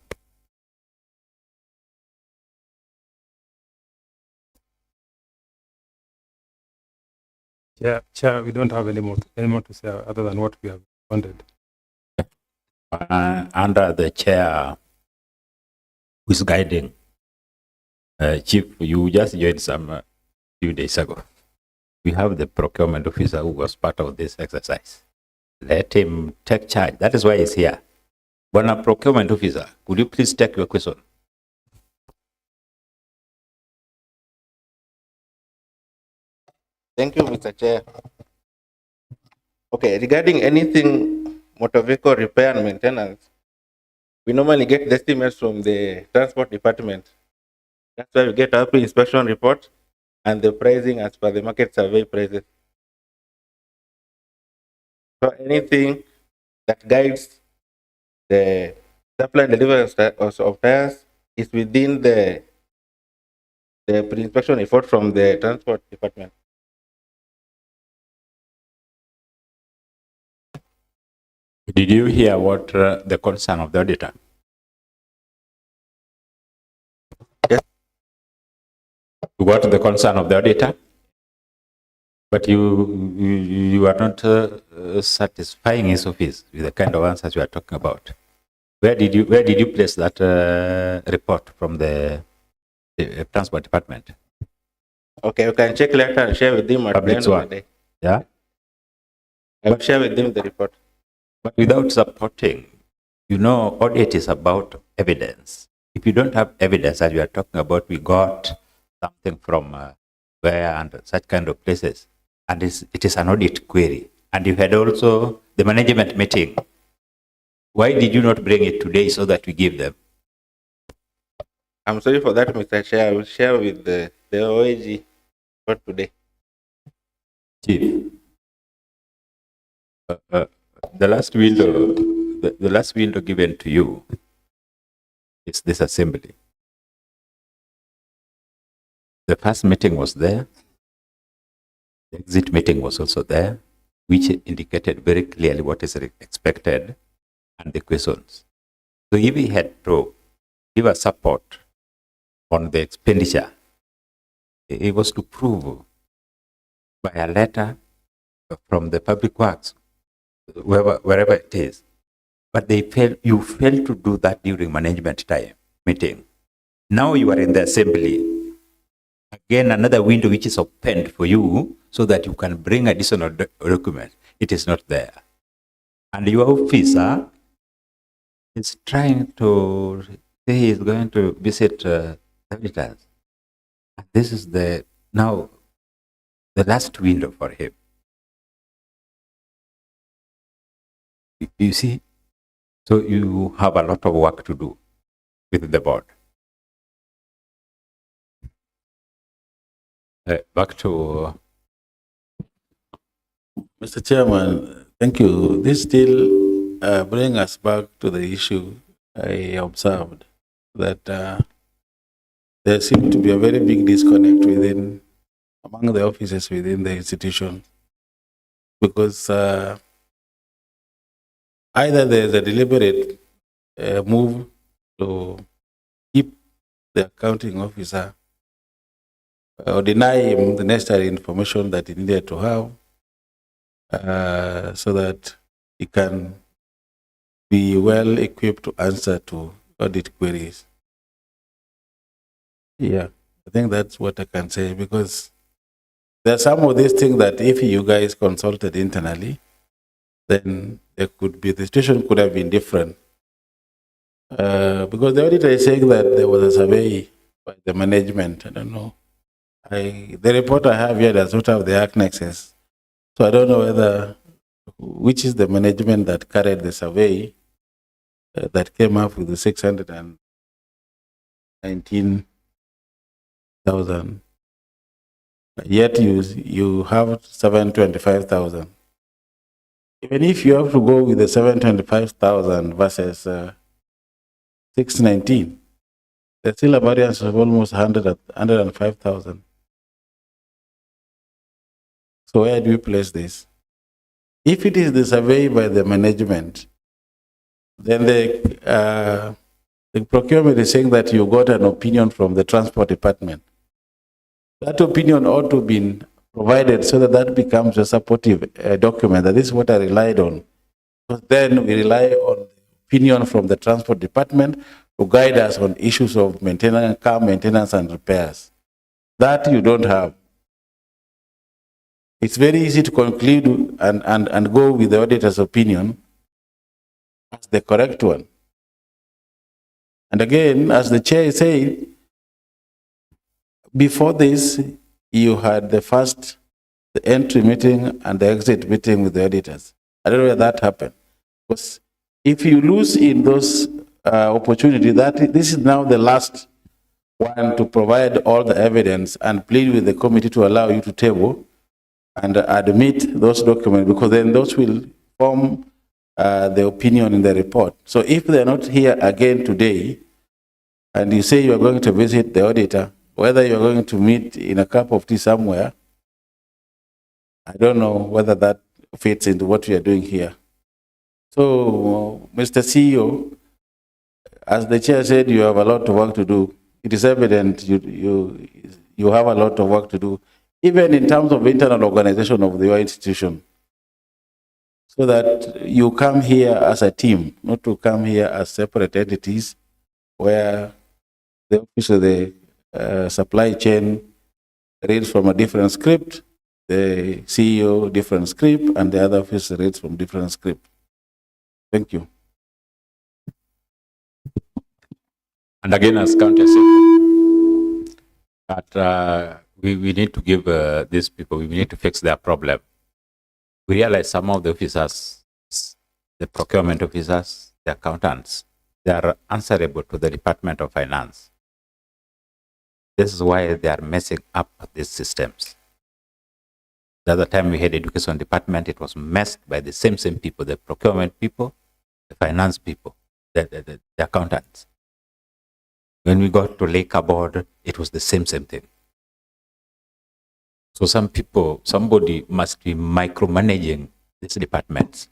Chair, we don't have any more to say other than what we have responded. Under the chair who is guiding, Chief, you just joined some few days ago. We have the procurement officer who was part of this exercise. Let him take charge. That is why he's here. Bwana procurement officer, could you please take your question? Thank you, Mr. Chair. Okay, regarding anything motor vehicle repair and maintenance, we normally get the estimates from the transport department. That's why we get our pre-inspection report and the pricing as per the market survey prices. So anything that guides the supply and delivery of tires is within the pre-inspection report from the transport department. Did you hear what the concern of the auditor? Yes. What the concern of the auditor? But you are not satisfying his office with the kind of answers you are talking about. Where did you place that report from the transport department? Okay, you can check later and share with him at the end of the day. Yeah. I will share with him the report. But without supporting, audit is about evidence. If you don't have evidence, as you are talking about, we got something from where and such kind of places, and it is an audit query. And you had also the management meeting. Why did you not bring it today so that we give them? I'm sorry for that, Mr. Chair. I will share with the OAG for today. Chief, the last window given to you is this assembly. The first meeting was there. The exit meeting was also there, which indicated very clearly what is expected and the questions. So if we had to give a support on the expenditure, it was to prove by a letter from the public works, wherever it is. But you failed to do that during management time meeting. Now you are in the assembly. Again, another window which is opened for you so that you can bring additional documents. It is not there. And your officer is trying to say he is going to visit auditors. This is now the last window for him. You see? So you have a lot of work to do with the board. Back to Mr. Chairman, thank you. This still brings us back to the issue I observed that there seems to be a very big disconnect among the officers within the institution, because either there's a deliberate move to keep the accounting officer or deny him the necessary information that he needed to have so that he can be well equipped to answer to audit queries. Yeah, I think that's what I can say, because there are some of these things that if you guys consulted internally, then the situation could have been different. Because the auditor is saying that there was a survey by the management. I don't know. The report I have here does not have the annexes. So I don't know which is the management that carried the survey that came up with the 619,000. Yet you have 725,000. Even if you have to go with the 725,000 versus 619, there's still a variance of almost 105,000. So where do we place this? If it is the survey by the management, then the procurement is saying that you got an opinion from the transport department. That opinion ought to have been provided so that that becomes a supportive document, that this is what I relied on. But then we rely on the opinion from the transport department to guide us on issues of maintenance, car maintenance and repairs. That you don't have. It's very easy to conclude and go with the auditor's opinion as the correct one. And again, as the chair said, before this, you had the entry meeting and the exit meeting with the auditors. I don't know where that happened. Because if you lose in those opportunities, this is now the last one to provide all the evidence and plead with the committee to allow you to table and admit those documents, because then those will form the opinion in the report. So if they're not here again today, and you say you are going to visit the auditor, whether you're going to meet in a cup of tea somewhere, I don't know whether that fits into what we are doing here. So, Mr. CEO, as the chair said, you have a lot of work to do. It is evident you have a lot of work to do, even in terms of internal organization of your institution, so that you come here as a team, not to come here as separate entities where the office of the supply chain reads from a different script, the CEO different script, and the other office reads from different script. Thank you. And again, as County said, that we need to give these people, we need to fix their problem. We realize some of the officers, the procurement officers, the accountants, they are answerable to the Department of Finance. This is why they are messing up these systems. The other time we had education department, it was messed by the same people, the procurement people, the finance people, the accountants. When we got to Labor Board, it was the same thing. So somebody must be micromanaging these departments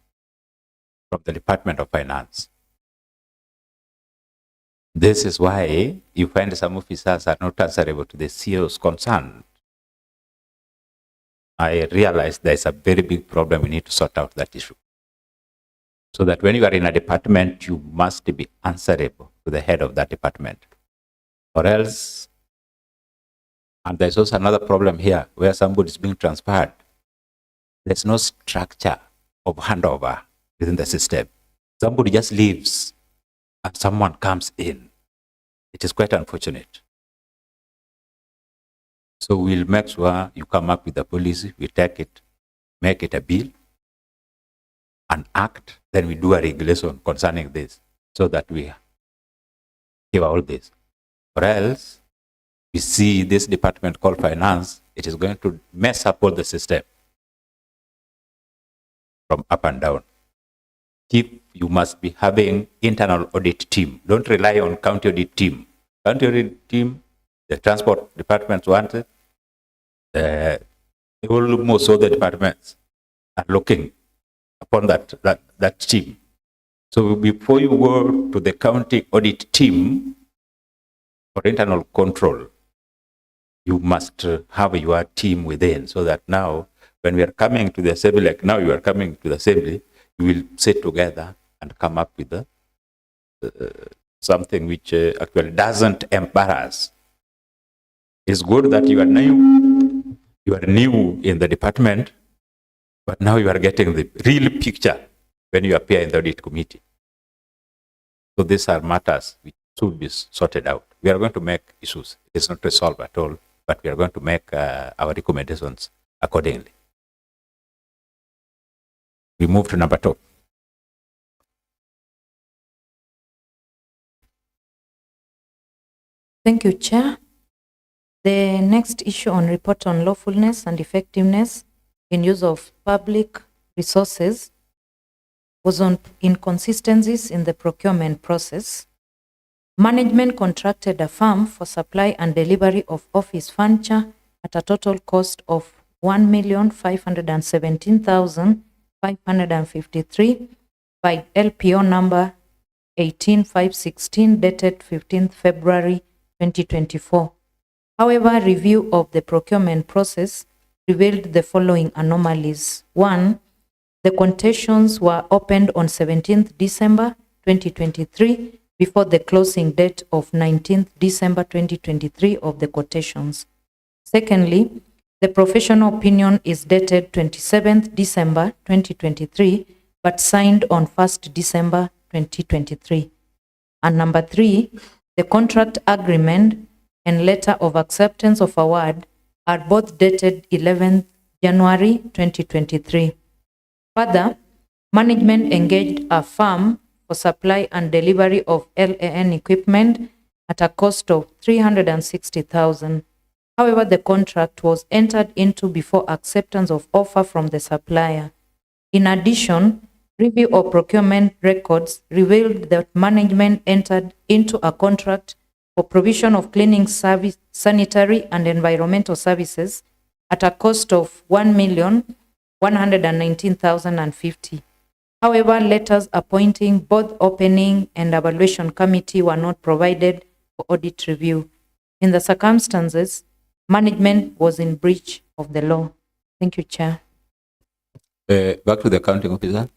from the Department of Finance. This is why you find some officers are not answerable to the CEO's concern. I realize there's a very big problem. We need to sort out that issue. So that when you are in a department, you must be answerable to the head of that department. Or else, and there's also another problem here where somebody is being transferred. There's no structure of handover within the system. Somebody just leaves and someone comes in. It is quite unfortunate. So we'll make sure you come up with a policy, we take it, make it a bill, and act, then we do a regulation concerning this, so that we give all this. Or else, we see this department called finance, it is going to mess up all the system from up and down. You must be having internal audit team. Don't rely on county audit team. County audit team, the transport departments want it. Almost all the departments are looking upon that team. So before you go to the county audit team for internal control, you must have your team within, so that now when we are coming to the assembly, like now you are coming to the assembly, you will sit together and come up with something which actually doesn't embarrass. It's good that you are new in the department, but now you are getting the real picture when you appear in the audit committee. So these are matters which should be sorted out. We are going to make issues. It's not resolved at all, but we are going to make our recommendations accordingly. We move to number 2. Thank you, Chair. The next issue on report on lawfulness and effectiveness in use of public resources was on inconsistencies in the procurement process. Management contracted a firm for supply and delivery of office furniture at a total cost of 1,517,553 by LPO number 18516 dated 15th February 2024. However, review of the procurement process revealed the following anomalies. One, the quotations were opened on 17th December 2023 before the closing date of 19th December 2023 of the quotations. Secondly, the professional opinion is dated 27th December 2023 but signed on 1st December 2023. And number three, the contract agreement and letter of acceptance of award are both dated 11th January 2023. Further, management engaged a firm for supply and delivery of LAN equipment at a cost of 360,000. However, the contract was entered into before acceptance of offer from the supplier. In addition, review of procurement records revealed that management entered into a contract for provision of cleaning service, sanitary and environmental services at a cost of 1,119,050. However, letters appointing both opening and evaluation committee were not provided for audit review. In the circumstances, management was in breach of the law. Thank you, Chair. Back to the accounting officer.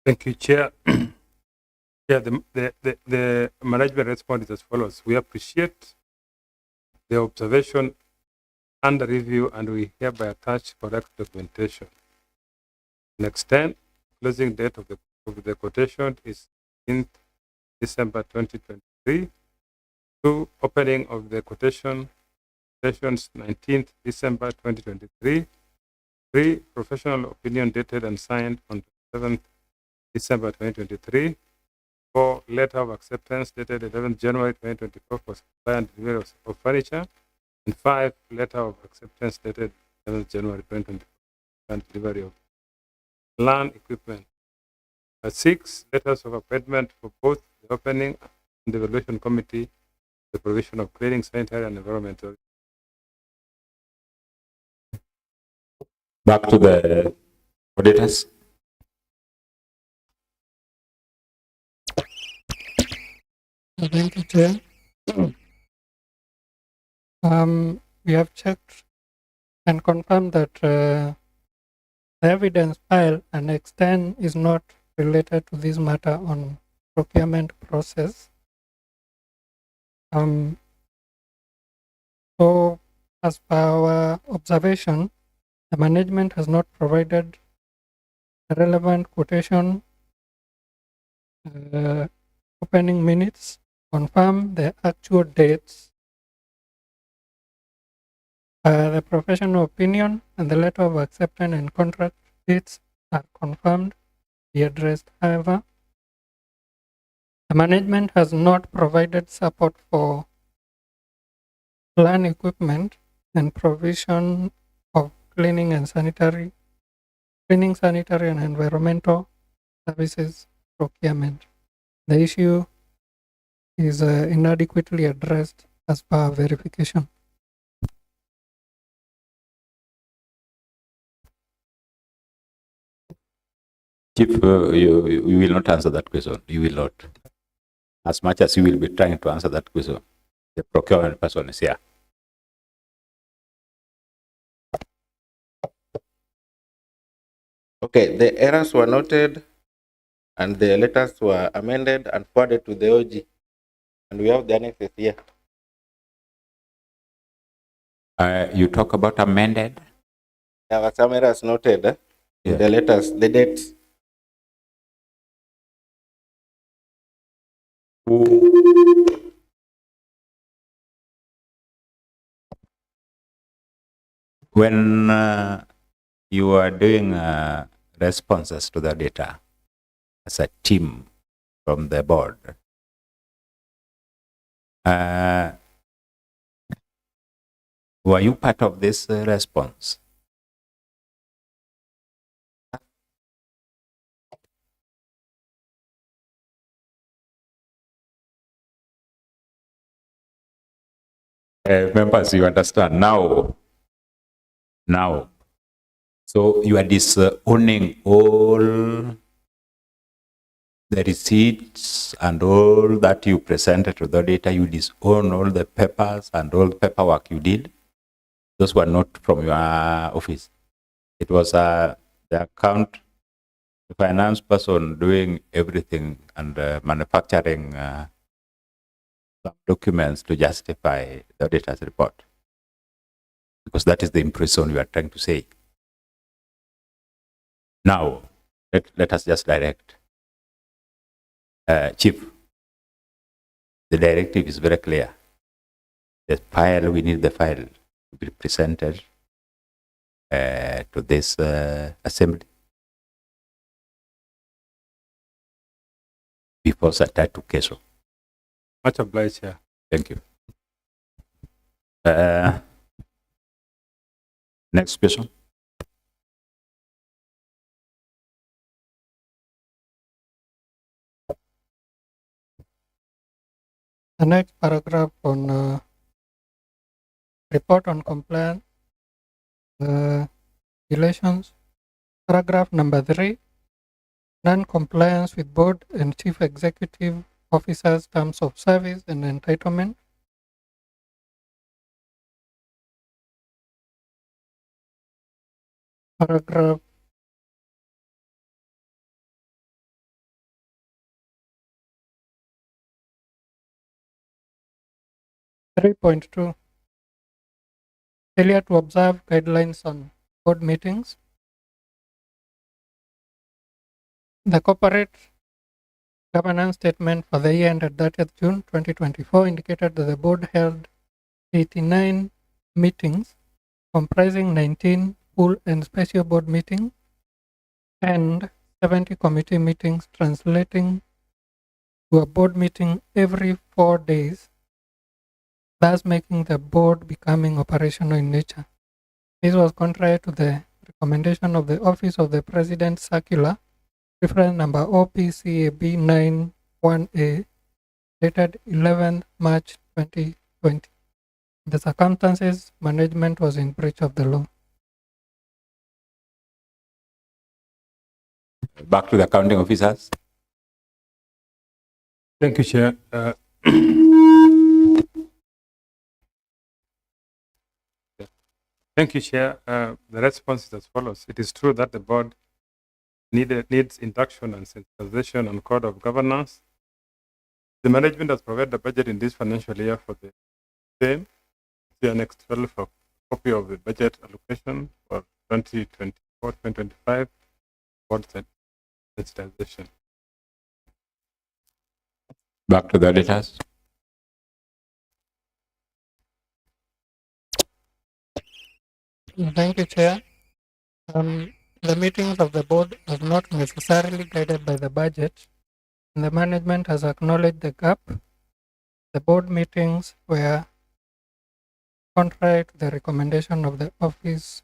Thank you, Chair. Yeah, the management response is as follows. We appreciate the observation and the review, and we hereby attach correct documentation. Next 10, closing date of the quotation is 15th December 2023. 2, opening of the quotations 19th December 2023. 3, professional opinion dated and signed on 7th December 2023. 4, letter of acceptance dated 11th January 2024 for supply and delivery of furniture. And 5, letter of acceptance dated 11th January 2024 and delivery of land equipment. 6, letters of appointment for both the opening and the evaluation committee, the provision of cleaning, sanitary and environmental. Back to the auditors. Thank you, Chair. We have checked and confirmed that the evidence file and extent is not related to this matter on procurement process. So, as per our observation, the management has not provided a relevant quotation, opening minutes, confirm the actual dates, the professional opinion and the letter of acceptance and contract dates are confirmed, be addressed. However, the management has not provided support for plant equipment and provision of cleaning, sanitary and environmental services procurement. The issue is inadequately addressed as per verification. Chief, you will not answer that question. You will not. As much as you will be trying to answer that question, the procurement person is here. Okay, the errors were noted and the letters were amended and forwarded to the OG. And we have the annexes here. You talk about amended? There were some errors noted in the letters, the dates. When you are doing responses to the data as a team from the board, were you part of this response? Members, you understand now. So you are disowning all the receipts and all that you presented to the auditor, you disown all the papers and all the paperwork you did. Those were not from your office. It was the account, the finance person doing everything and manufacturing some documents to justify the auditor's report. Because that is the impression you are trying to say. Now, let us just direct. Chief, the directive is very clear. The file, we need the file to be presented to this assembly before Satatu Keso. Much obliged, Chair. Thank you. Next question. The next paragraph on report on compliance regulations. Paragraph number 3. Non-compliance with board and chief executive officers' terms of service and entitlement. Paragraph 3.2. Failure to observe guidelines on board meetings. The corporate governance statement for the year ended 30th June 2024 indicated that the board held 89 meetings comprising 19 full and special board meetings and 70 committee meetings, translating to a board meeting every 4 days, thus making the board becoming operational in nature. This was contrary to the recommendation of the Office of the President Circular, reference number OPCAB 91A, dated 11th March 2020. The circumstances, management was in breach of the law. Back to the accounting officers. Thank you, Chair. Thank you, Chair. The response is as follows. It is true that the board needs induction and sensitization on code of governance. The management has provided a budget in this financial year for the same. See Annex 12 for copy of the budget allocation for 2024-2025 board sensitization. Back to the auditors. Thank you, Chair. The meetings of the board are not necessarily guided by the budget, and the management has acknowledged the gap. The board meetings were contrary to the recommendation of the Office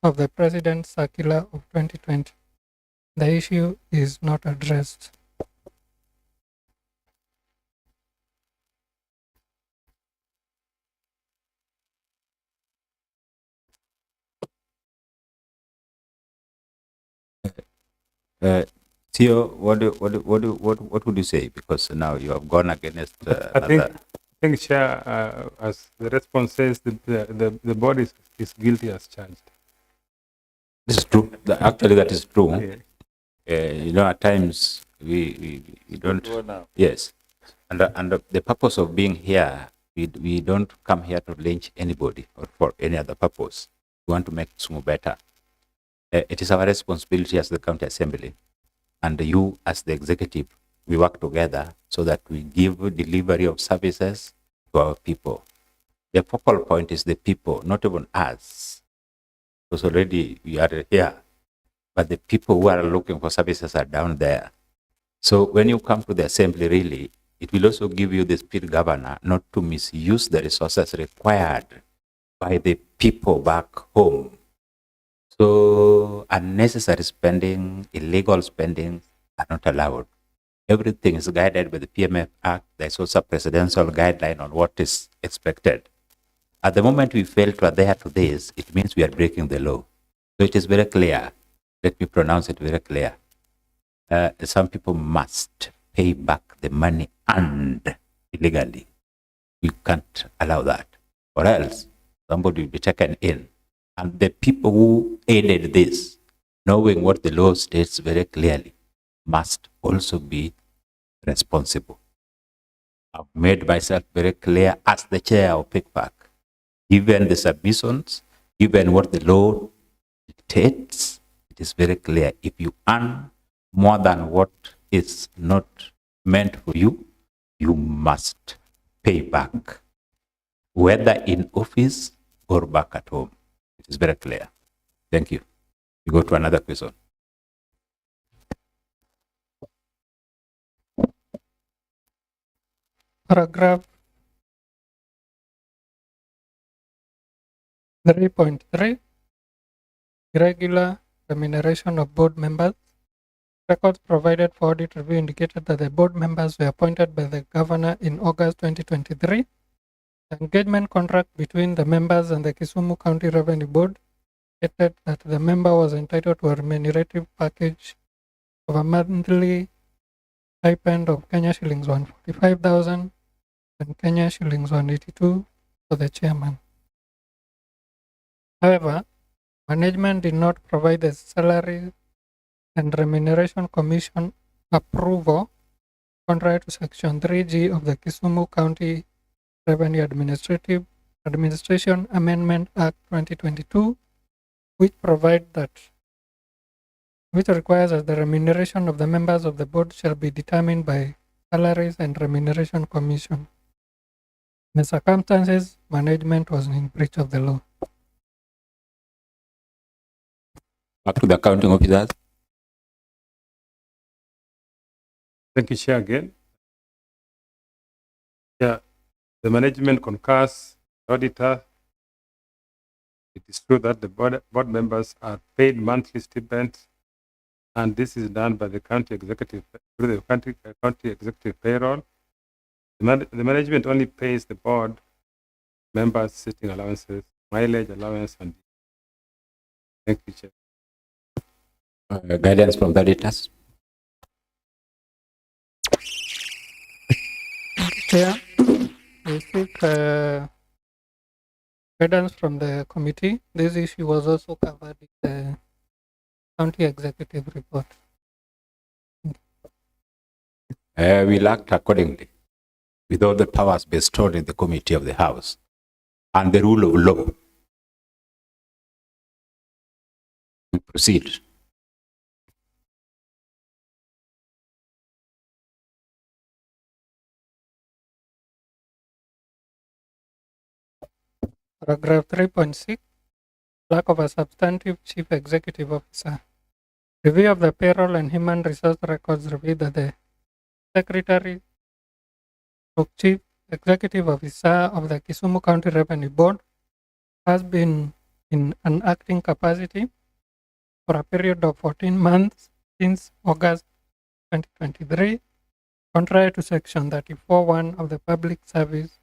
of the President Circular of 2020. The issue is not addressed. Theo, what would you say? Because now you have gone against I think, Chair, as the response says, the board is guilty as charged. This is true. Actually, that is true. At times we don't. Yes, and the purpose of being here, we don't come here to lynch anybody or for any other purpose. We want to make Kisumu better. It is our responsibility as the county assembly, and you as the executive, we work together so that we give delivery of services to our people. The focal point is the people, not even us. Because already we are here, but the people who are looking for services are down there. So when you come to the assembly, really, it will also give you the spirit governor not to misuse the resources required by the people back home. So unnecessary spending, illegal spending are not allowed. Everything is guided by the PMF Act. There's also a presidential guideline on what is expected. At the moment we fail to adhere to this, it means we are breaking the law. So it is very clear. Let me pronounce it very clear. some people must pay back the money earned illegally. We can't allow that, or else somebody will be taken in. And the people who aided this, knowing what the law states very clearly, must also be responsible. I've made myself very clear as the chair of PICPAC. Given the submissions, given what the law dictates, it is very clear. If you earn more than what is not meant for you, you must pay back, whether in office or back at home. It is very clear. Thank you. We go to another question. Paragraph 3.3, irregular remuneration of board members. Records provided for audit review indicated that the board members were appointed by the governor in August 2023. The engagement contract between the members and the Kisumu County Revenue Board stated that the member was entitled to a remunerative package of a monthly stipend of Kenya shillings 145,000 and Kenya shillings 182 for the chairman. However, management did not provide the Salary and Remuneration Commission approval contrary to Section 3G of the Kisumu County Revenue Administration Amendment Act 2022, which requires that the remuneration of the members of the board shall be determined by Salaries and Remuneration Commission. In the circumstances, management was in breach of the law. Back to the accounting officers. Thank you, Chair, again. Yeah, the management concurs, auditor. It is true that the board members are paid monthly stipends, and this is done by the county executive through the county executive payroll. The management only pays the board members sitting allowances, mileage allowance, and thank you, Chair. Guidance from the auditors. Chair, we seek guidance from the committee. This issue was also covered in the county executive report. We'll act accordingly with all the powers bestowed in the committee of the House and the rule of law. We proceed. Paragraph 3.6, lack of a substantive chief executive officer. Review of the payroll and human resource records revealed that the secretary or chief executive officer of the Kisumu County Revenue Board has been in an acting capacity for a period of 14 months since August 2023, contrary to Section 34(1) of the Public Service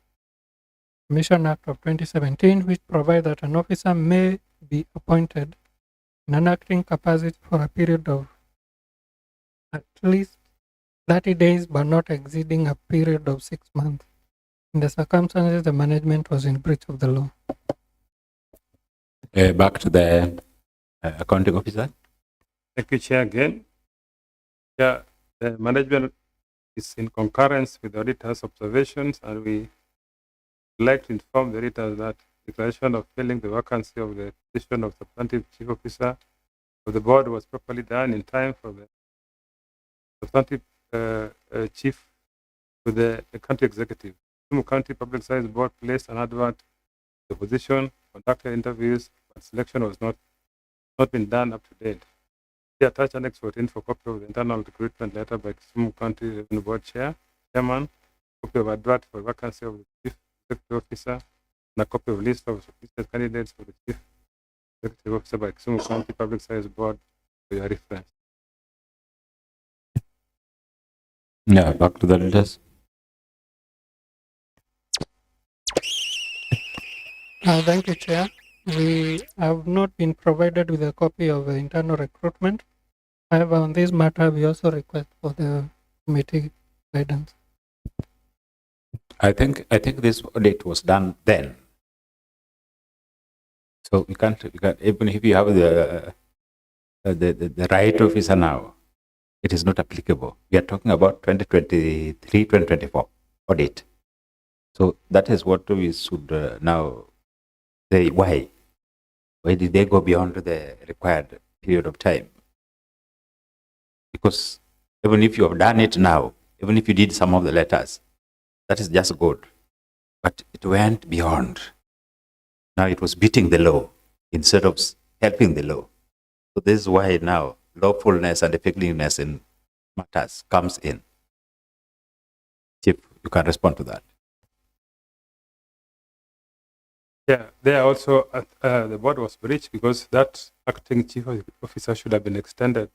Commission Act of 2017, which provides that an officer may be appointed in an acting capacity for a period of at least 30 days, but not exceeding a period of 6 months. In the circumstances, the management was in breach of the law. Back to the accounting officer. Thank you, Chair, again. Yeah, the management is in concurrence with the auditor's observations, and we would like to inform the auditor that declaration of filling the vacancy of the position of substantive chief officer of the board was properly done in time for the substantive chief to the county executive. Kisumu County Public Service Board placed an advert the position, conducted interviews, but selection was not been done up to date. He attached Annex 14 for copy of the internal recruitment letter by Kisumu County Revenue Board Chairman, copy of advert for vacancy of the chief executive officer, and a copy of list of listed candidates for the chief executive officer by Kisumu County Public Service Board for your reference. Yeah, back to the leaders. Thank you, Chair. We have not been provided with a copy of the internal recruitment. However, on this matter, we also request for the committee guidance. I think this audit was done then. So we can't even if you have the right officer now, it is not applicable. We are talking about 2023, 2024 audit. So that is what we should now say. Why? Why did they go beyond the required period of time? Because even if you have done it now, even if you did some of the letters, that is just good. But it went beyond. Now it was beating the law instead of helping the law. So this is why now lawfulness and effectiveness in matters comes in. Chief, you can respond to that. Yeah, there also the board was breached because that acting chief officer should have been extended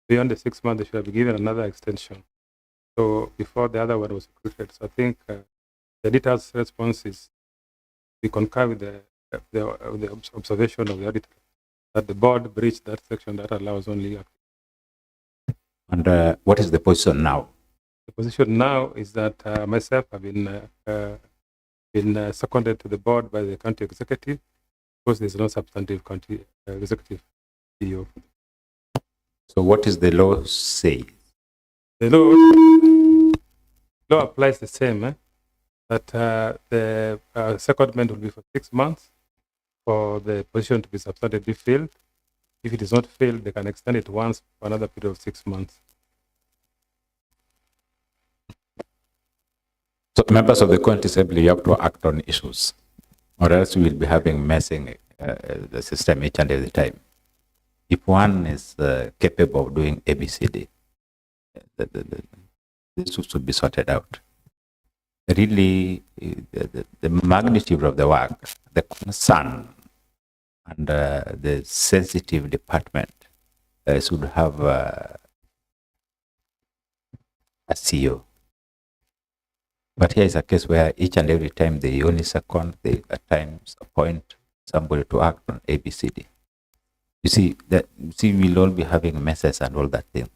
beyond the 6 months. They should have been given another extension. So before the other one was recruited. So I think the editor's response is we concur with the observation of the auditor that the board breached that section that allows only. And what is the position now? The position now is that myself have been seconded to the board by the county executive because there's no substantive county executive CEO. So what is the law say? The law applies the same, that the secondment will be for 6 months for the position to be substantively filled. If it is not filled, they can extend it once for another period of 6 months. So members of the County Assembly, you have to act on issues, or else we will be messing the system each and every time. If one is capable of doing ABCD, this should be sorted out. Really, the magnitude of the work, the concern, and the sensitive department should have a CEO. But here is a case where each and every time they only second, they at times appoint somebody to act on ABCD. You see, we'll all be having messes and all that thing.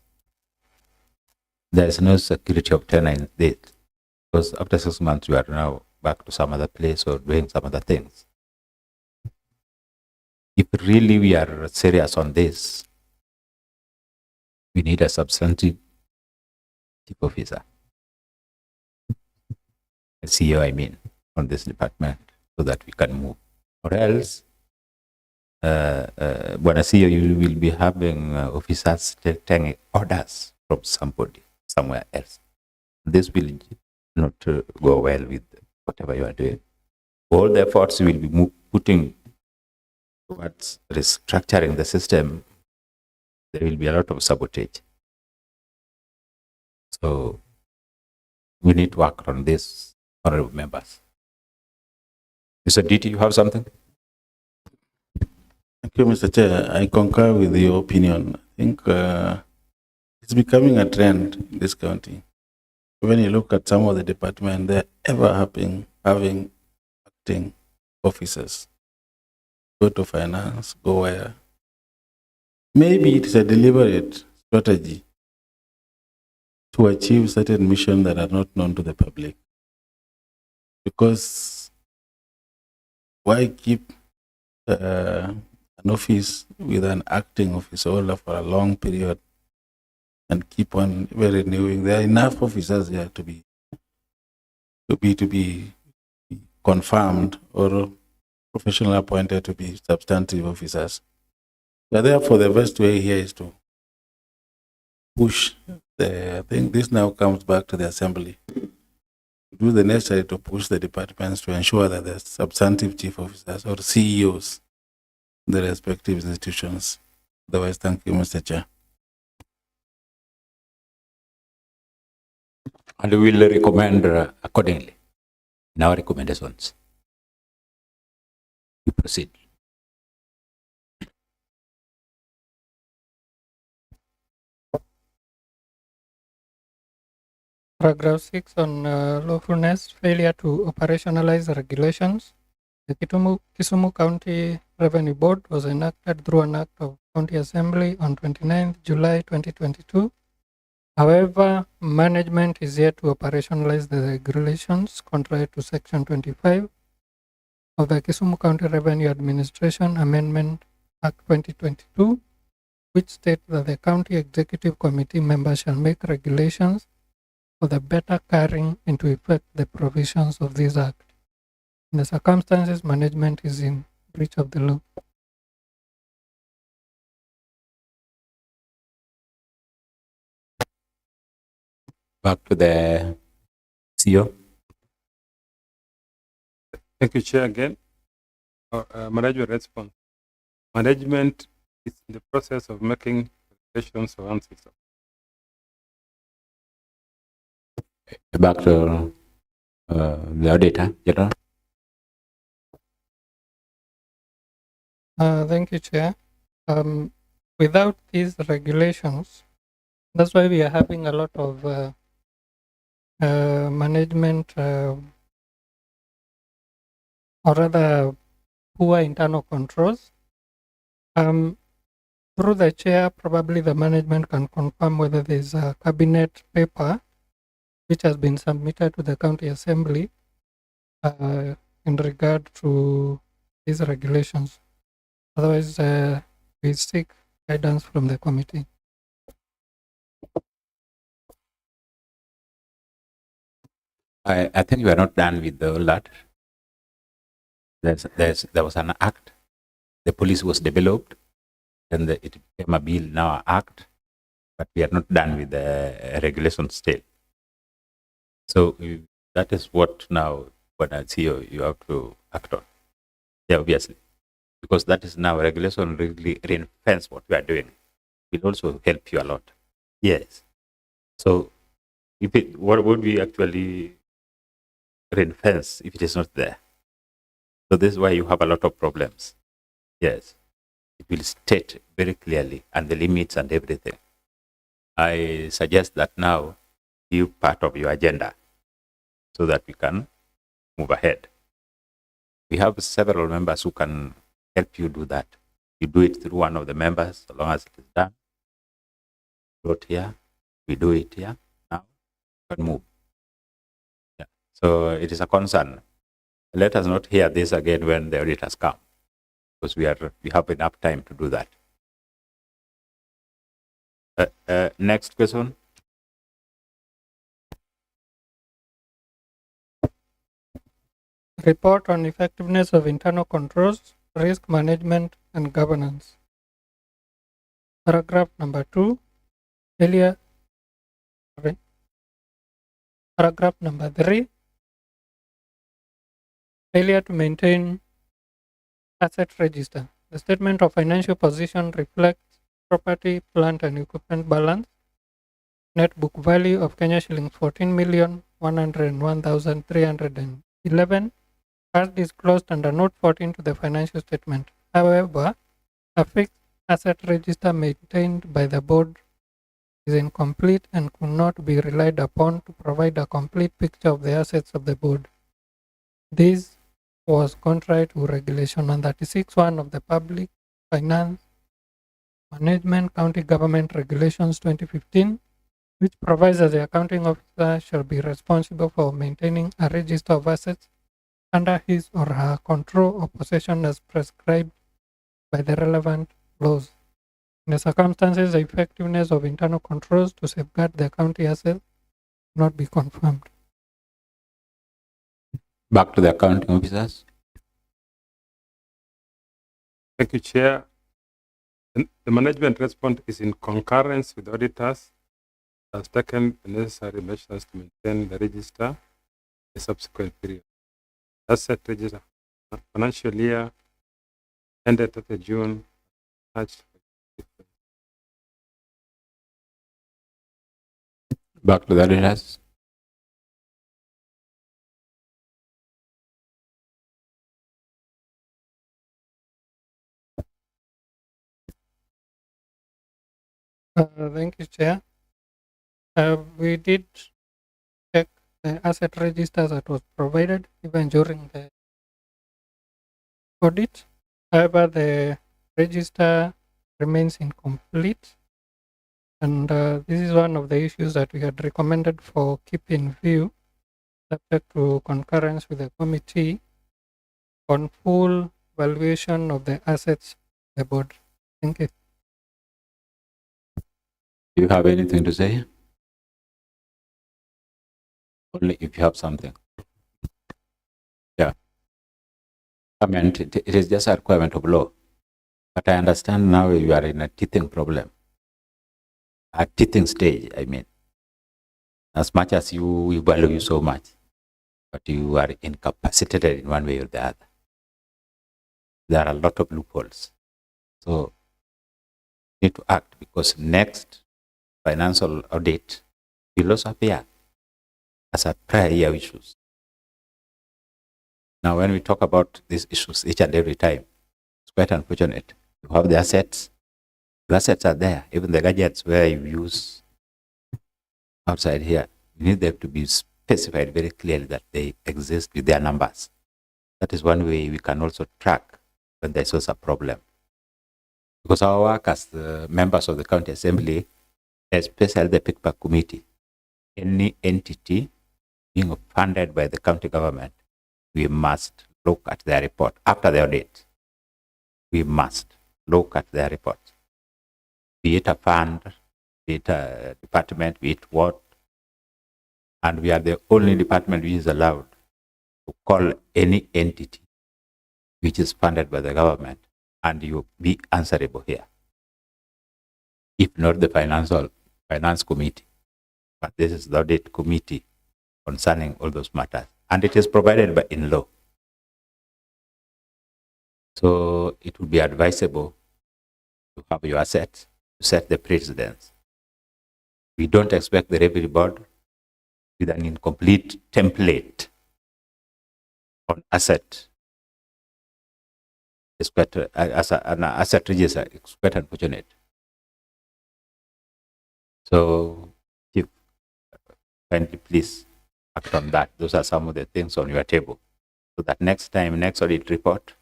There is no security of tenure days because after 6 months you are now back to some other place or doing some other things. If really we are serious on this, we need a substantive chief officer. A CEO, I mean, on this department, so that we can move. Or else, when a CEO, you will be having officers taking orders from somebody, somewhere else. This will not go well with whatever you are doing. All the efforts will be putting towards restructuring the system. There will be a lot of sabotage. So, we need to work on this. Honorable members. Mr. DT, you have something? Thank you, Mr. Chair. I concur with your opinion. I think it's becoming a trend in this county. When you look at some of the departments, they're ever having acting officers. Go to finance, go where. Maybe it's a deliberate strategy to achieve certain missions that are not known to the public. Because why keep an office with an acting officer holder for a long period and keep on renewing? There are enough officers here to be confirmed or professionally appointed to be substantive officers. So therefore, the best way here is to push I think this now comes back to the assembly. Do the necessary to push the departments to ensure that the substantive chief officers or CEOs in the respective institutions. Otherwise, thank you, Mr. Chair. And we will recommend accordingly in our recommendations. We proceed. Paragraph 6 on lawfulness, failure to operationalize regulations. The Kisumu County Revenue Board was enacted through an act of County Assembly on 29th July 2022. However, management is yet to operationalize the regulations contrary to Section 25 of the Kisumu County Revenue Administration Amendment Act 2022, which states that the County Executive Committee members shall make regulations for the better carrying into effect the provisions of this Act. In the circumstances, management is in breach of the law. Back to the CEO. Thank you, Chair, again. Management response. Management is in the process of making regulations for answers. Back to the auditor general. Thank you, Chair. Without these regulations, that's why we are having a lot of management or rather poor internal controls. Through the chair, probably the management can confirm whether there's a cabinet paper which has been submitted to the county assembly in regard to these regulations. Otherwise, we seek guidance from the committee. I think we are not done with all that. There was an act. The police was developed, and it became a bill, now an act. But we are not done with the regulation still. So that is what now, when I see you have to act on. Yeah, obviously. Because that is now regulation really reinforce what we are doing. It also help you a lot. Yes. So what would we actually reinforce if it is not there? So this is why you have a lot of problems. Yes. It will state very clearly and the limits and everything. I suggest that now you part of your agenda so that we can move ahead. We have several members who can help you do that. You do it through one of the members, as long as it is done. Wrote here, we do it here. Now, we can move. Yeah. So it is a concern. Let us not hear this again when the auditors come, because we have enough time to do that. Next question. Report on effectiveness of internal controls, risk management, and governance. Paragraph number 2. Paragraph number 3. Failure to maintain asset register. The statement of financial position reflects property, plant, and equipment balance. Net book value of Kenya shillings 14,101,311 as disclosed under Note 14 to the financial statement. However, a fixed asset register maintained by the board is incomplete and could not be relied upon to provide a complete picture of the assets of the board. This was contrary to Regulation 136(1) of the Public Finance Management County Government Regulations 2015, which provides that the accounting officer shall be responsible for maintaining a register of assets under his or her control or possession as prescribed by the relevant laws. In the circumstances, the effectiveness of internal controls to safeguard the county assets not be confirmed. Back to the accounting officers. Thank you, Chair. The management response is in concurrence with auditors, has taken the necessary measures to maintain the register in the subsequent period. Asset register financial year ended 30 June. Back to the auditors. Thank you, Chair. We did check the asset register that was provided even during the audit. However, the register remains incomplete, and this is one of the issues that we had recommended for keep in view, subject to concurrence with the committee on full valuation of the assets of the board. Thank you. Do you have anything to say? Only if you have something. Yeah. I mean, it is just a requirement of law. But I understand now you are in a teething problem. A teething stage, I mean. As much as we value you so much, but you are incapacitated in one way or the other. There are a lot of loopholes. So you need to act, because next financial audit will also appear as a prior year issues. Now, when we talk about these issues each and every time, it's quite unfortunate. You have the assets are there, even the gadgets where you use outside here, you need them to be specified very clearly that they exist with their numbers. That is one way we can also track when there's also a problem. Because our work as the members of the county assembly, especially the pickback committee, any entity being funded by the county government, we must look at their report after the audit. We must look at their report. Be it a fund, be it a department, be it what. And we are the only department which is allowed to call any entity which is funded by the government, and you be answerable here. If not the finance committee, but this is the audit committee concerning all those matters. And it is provided by in law. So it would be advisable to have your assets to set the precedence. We don't expect the revenue board with an incomplete template on asset. It's quite, as an asset register, it's quite unfortunate. So, if kindly please act on that. Those are some of the things on your table, so that next time, next audit report,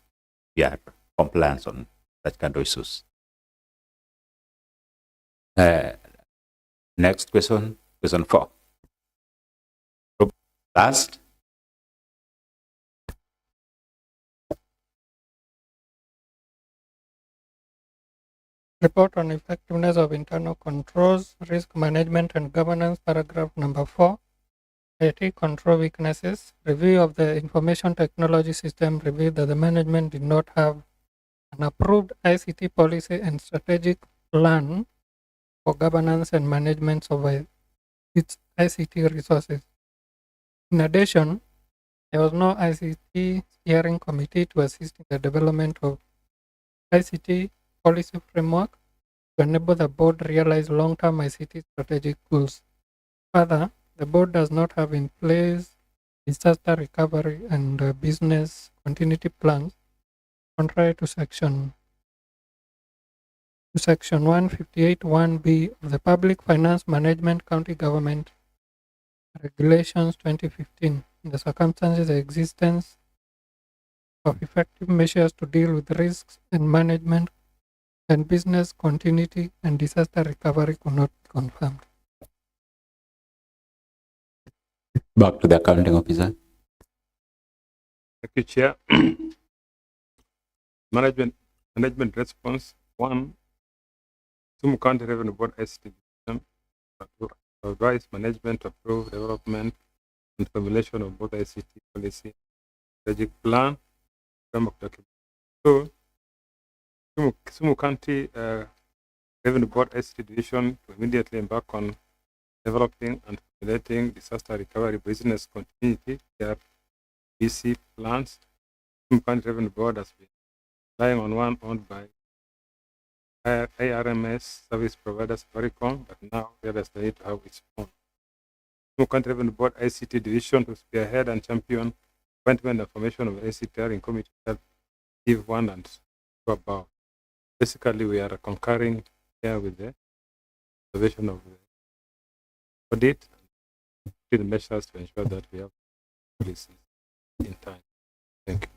we are compliant on such kind of issues. Next question, question 4. Last. Report on effectiveness of internal controls, risk management and governance, paragraph number 4. IT control weaknesses. Review of the information technology system revealed that the management did not have an approved ICT policy and strategic plan for governance and management of its ICT resources. In addition, there was no ICT steering committee to assist in the development of ICT policy framework to enable the board realize long-term ICT strategic goals. Further, the board does not have in place disaster recovery and business continuity plans, contrary to section 158(1)(b) of the Public Finance Management County Government Regulations 2015. In the circumstances, the existence of effective measures to deal with risks and management and business continuity and disaster recovery could not be confirmed. Back to the accounting officer. Thank you, Chair. Management response. 1. Kisumu County Revenue Board ICT system to advise management approve development and formulation of both ICT policy, strategic plan, framework document. 2. Kisumu County Revenue Board ICT division to immediately embark on developing and formulating disaster recovery business continuity BC plans. Kisumu County Revenue Board has been relying on one owned by ARMS service provider Safaricom, but now realizes the need to have its own. Kisumu County Revenue Board ICT division to spearhead and champion appointment and formation of ICT steering committee that give 1 and 2 above. Basically, we are concurring here with the observation of the audit and the measures to ensure that we have policies in time. Thank you.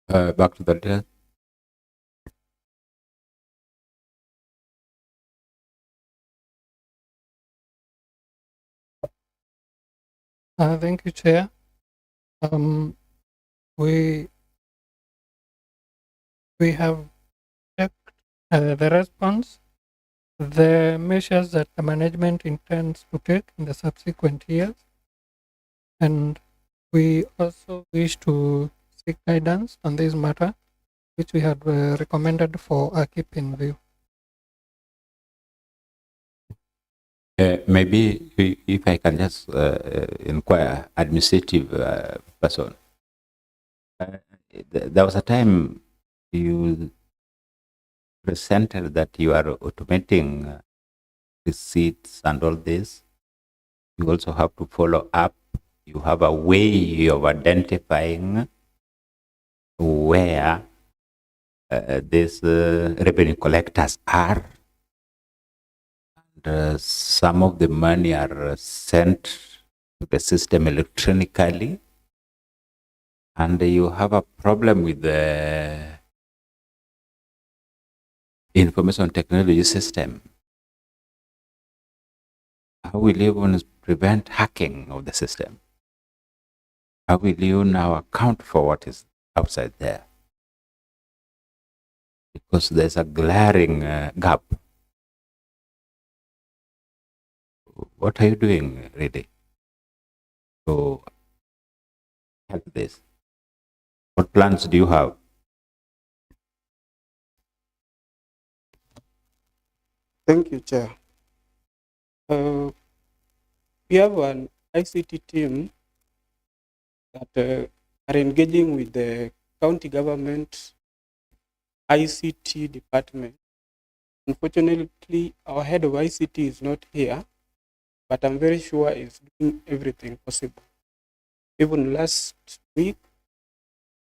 Back to the desk. Thank you, Chair. We have checked the response, the measures that the management intends to take in the subsequent years, and we also wish to seek guidance on this matter, which we had recommended for our keep in view. Maybe if I can just inquire, administrative person. There was a time you presented that you are automating receipts and all this. You also have to follow up. You have a way of identifying where these revenue collectors are. And some of the money are sent to the system electronically. And you have a problem with the information technology system. How will you even prevent hacking of the system? How will you now account for what is outside there? Because there's a glaring gap. What are you doing, really, to help this? What plans do you have? Thank you, Chair. We have an ICT team that are engaging with the county government ICT department. Unfortunately, our head of ICT is not here, but I'm very sure he's doing everything possible. Even last week,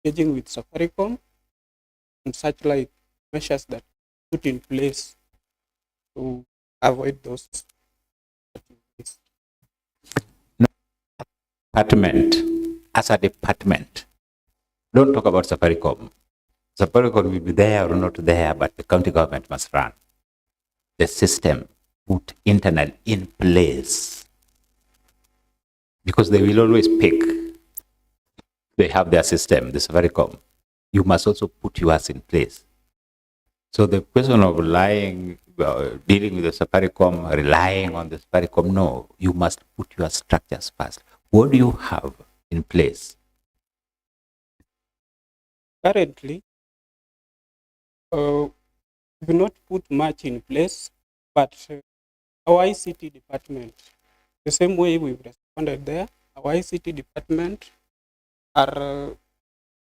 engaging with Safaricom and such like measures that put in place to avoid those. Department, as a department, don't talk about Safaricom. Safaricom will be there or not there, but the county government must run the system, put internet in place, because they will always pick. They have their system, the Safaricom. You must also put yours in place. So the question of dealing with the Safaricom, relying on the Safaricom, no, you must put your structures first. What do you have in place? Currently, we do not put much in place, but our ICT department, the same way we've responded there, our ICT department are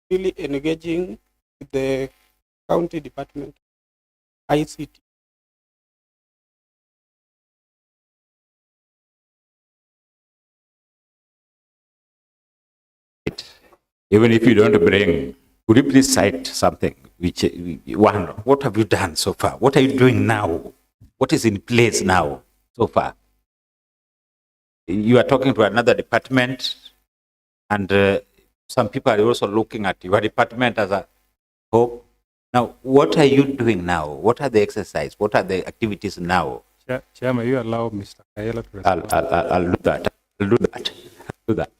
really engaging with the county department ICT. Even if you don't bring, could you please cite something? Which one? What have you done so far? What are you doing now? What is in place now so far? You are talking to another department, and some people are also looking at your department as a hope. Now, what are you doing now? What are the exercises? What are the activities now? Chairman, you allow Mr. Kaela to respond. I'll do that. I'll do that. I'll do that.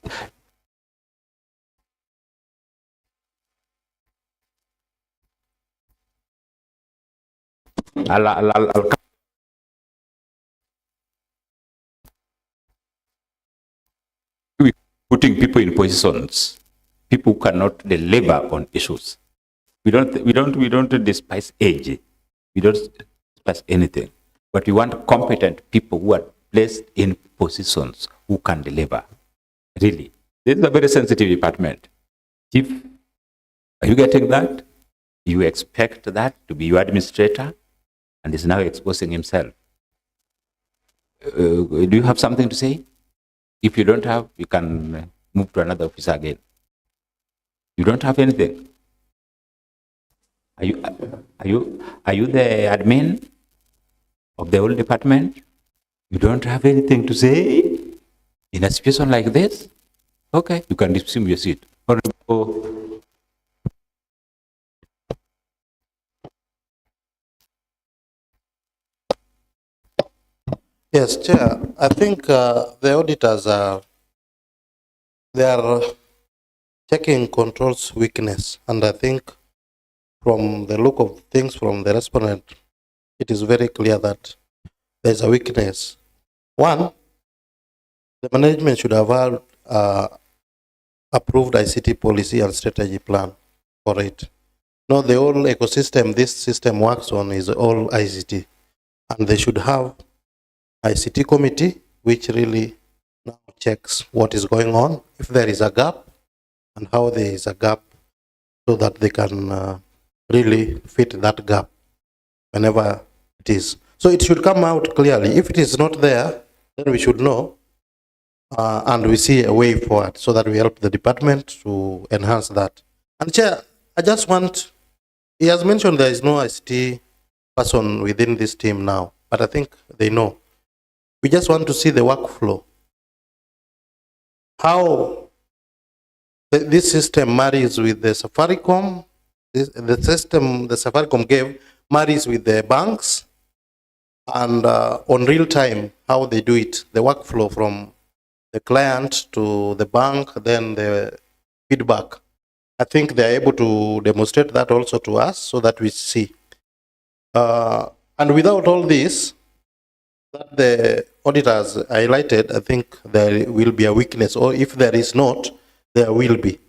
I'll putting people in positions, people who cannot deliver on issues. We don't despise age. We don't despise anything. But we want competent people who are placed in positions who can deliver. Really. This is a very sensitive department. Chief, are you getting that? You expect that to be your administrator, and is now exposing himself. Do you have something to say? If you don't have, you can move to another officer again. You don't have anything. Are you the admin of the whole department? You don't have anything to say in a situation like this? Okay, you can resume your seat. Honorable Yes, Chair. I think the auditors they are checking controls weakness, and I think from the look of things from the respondent, it is very clear that there's a weakness. One, the management should have had, approved ICT policy and strategy plan for it. No, the whole ecosystem this system works on is all ICT, and they should have ICT committee which really now checks what is going on, if there is a gap, and how there is a gap, so that they can really fit that gap whenever it is. So it should come out clearly. If it is not there, then we should know, and we see a way forward so that we help the department to enhance that. And Chair, I just want, he has mentioned there is no ICT person within this team now, but I think they know. We just want to see the workflow. How this system marries with the Safaricom, the system the Safaricom gave marries with the banks, and on real time, how they do it, the workflow from the client to the bank, then the feedback. I think they're able to demonstrate that also to us so that we see. And without all this, that the auditors highlighted, I think there will be a weakness, or if there is not, there will be.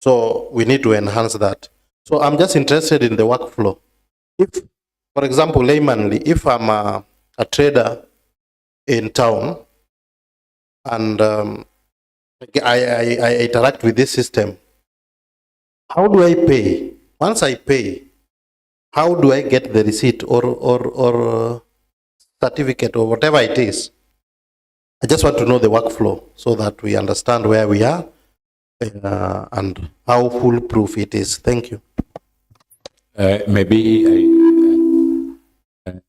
So we need to enhance that. So I'm just interested in the workflow. If, for example, laymanly, if I'm a trader in town and I interact with this system, how do I pay? Once I pay, how do I get the receipt or certificate or whatever it is? I just want to know the workflow so that we understand where we are and how foolproof it is. Thank you. Maybe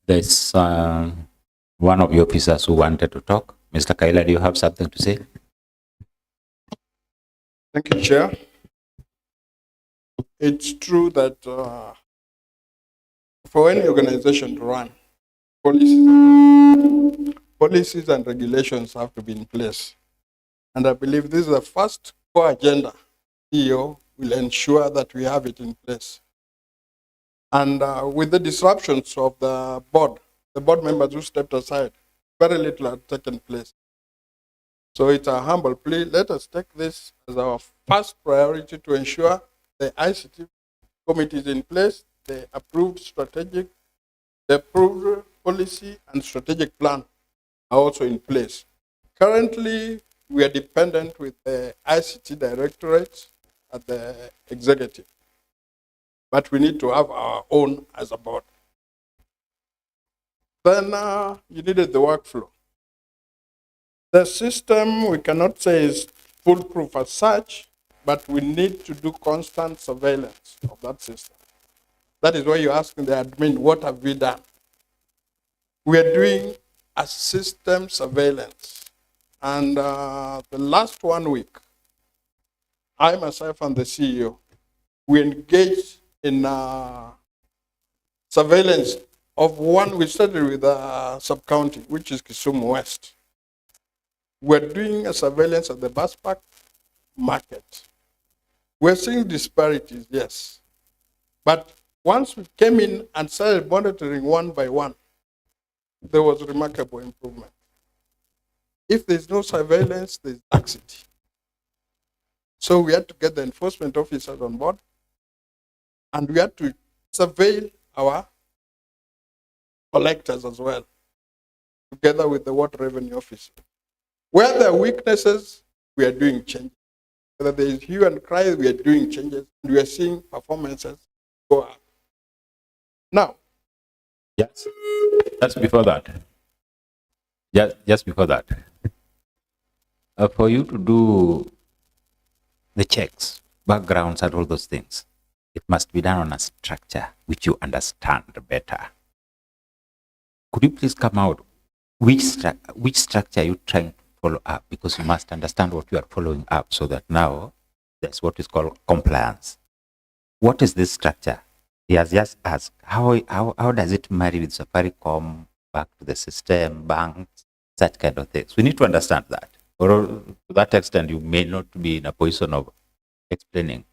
there's one of your officers who wanted to talk. Mr. Kaila, do you have something to say? Thank you, Chair. It's true that for any organization to run, policies and regulations have to be in place. And I believe this is the first core agenda. CEO will ensure that we have it in place. And with the disruptions of the board members who stepped aside, very little had taken place. So it's a humble plea. Let us take this as our first priority to ensure the ICT committee is in place, the approved policy and strategic plan are also in place. Currently, we are dependent with the ICT directorate at the executive, but we need to have our own as a board. Then you needed the workflow. The system, we cannot say is foolproof as such, but we need to do constant surveillance of that system. That is why you're asking the admin, what have we done? We are doing a system surveillance. And the last 1 week, I myself and the CEO, we engaged in surveillance of one. We started with a sub-county, which is Kisumu West. We're doing a surveillance at the bus park market. We're seeing disparities, yes. But once we came in and started monitoring one by one, there was remarkable improvement. If there's no surveillance, there's laxity. So we had to get the enforcement officers on board, and we had to surveil our collectors as well, together with the water revenue officer. Where there are weaknesses, we are doing changes. Whether there is hue and cry, we are doing changes, and we are seeing performances go up. Now, yes, just before that, just before that, for you to do the checks, backgrounds, and all those things, it must be done on a structure which you understand better. Could you please come out? Which structure are you trying to follow up? Because you must understand what you are following up, so that now that's what is called compliance. What is this structure? He has just asked, how does it marry with Safaricom, back to the system, banks? such kind of things. We need to understand that. Or to that extent, you may not be in a position of explaining.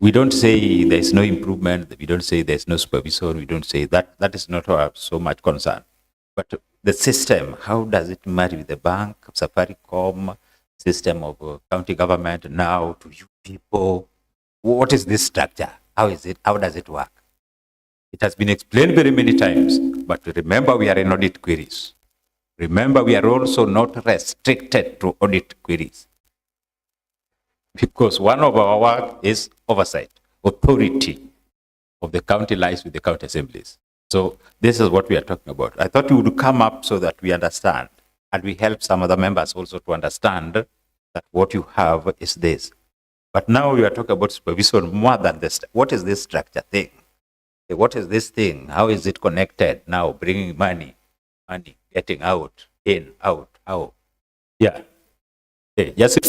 We don't say there's no improvement. We don't say there's no supervision. We don't say that. That is not our so much concern. But the system, how does it marry with the bank, Safaricom, system of county government now to you people? What is this structure? How is it? How does it work? It has been explained very many times, but remember we are in audit queries. Remember we are also not restricted to audit queries, because one of our work is oversight. Authority of the county lies with the county assemblies. So this is what we are talking about. I thought you would come up so that we understand, and we help some other members also to understand that what you have is this. But now we are talking about supervision more than this. What is this structure thing? What is this thing? How is it connected now? Bringing money, getting out, in, out, out. Yeah. Okay, just